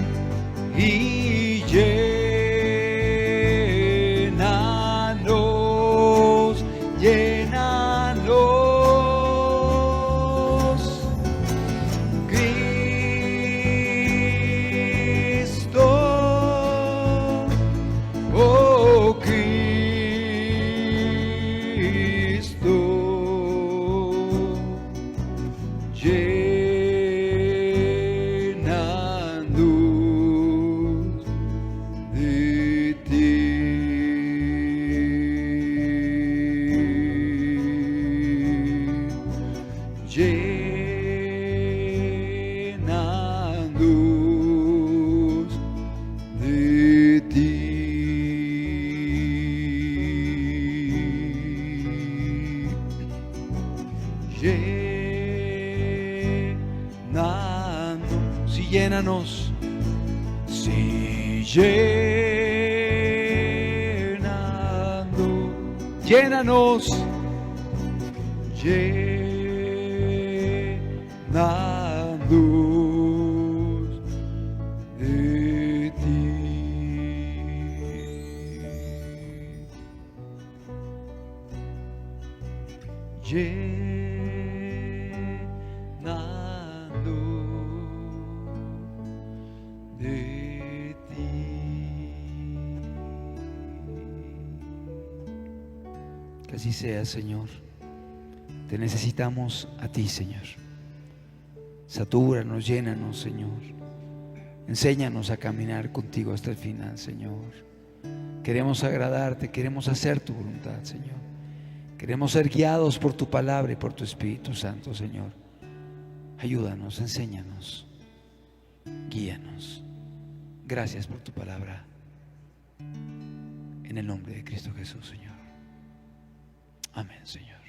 y llénanos, llénanos. Cristo, oh Cristo, de ti. Llénanos de ti. Llénanos, sí, llénanos. Sí, llenando, llénanos, llénanos de ti. Llenando de ti. Que así sea, Señor. Te necesitamos a ti, Señor. Satúranos, llénanos, Señor. Enséñanos a caminar contigo hasta el final, Señor. Queremos agradarte, queremos hacer tu voluntad, Señor. Queremos ser guiados por tu palabra y por tu Espíritu Santo, Señor. Ayúdanos, enséñanos, guíanos. Gracias por tu palabra. En el nombre de Cristo Jesús, Señor. Amén, Señor.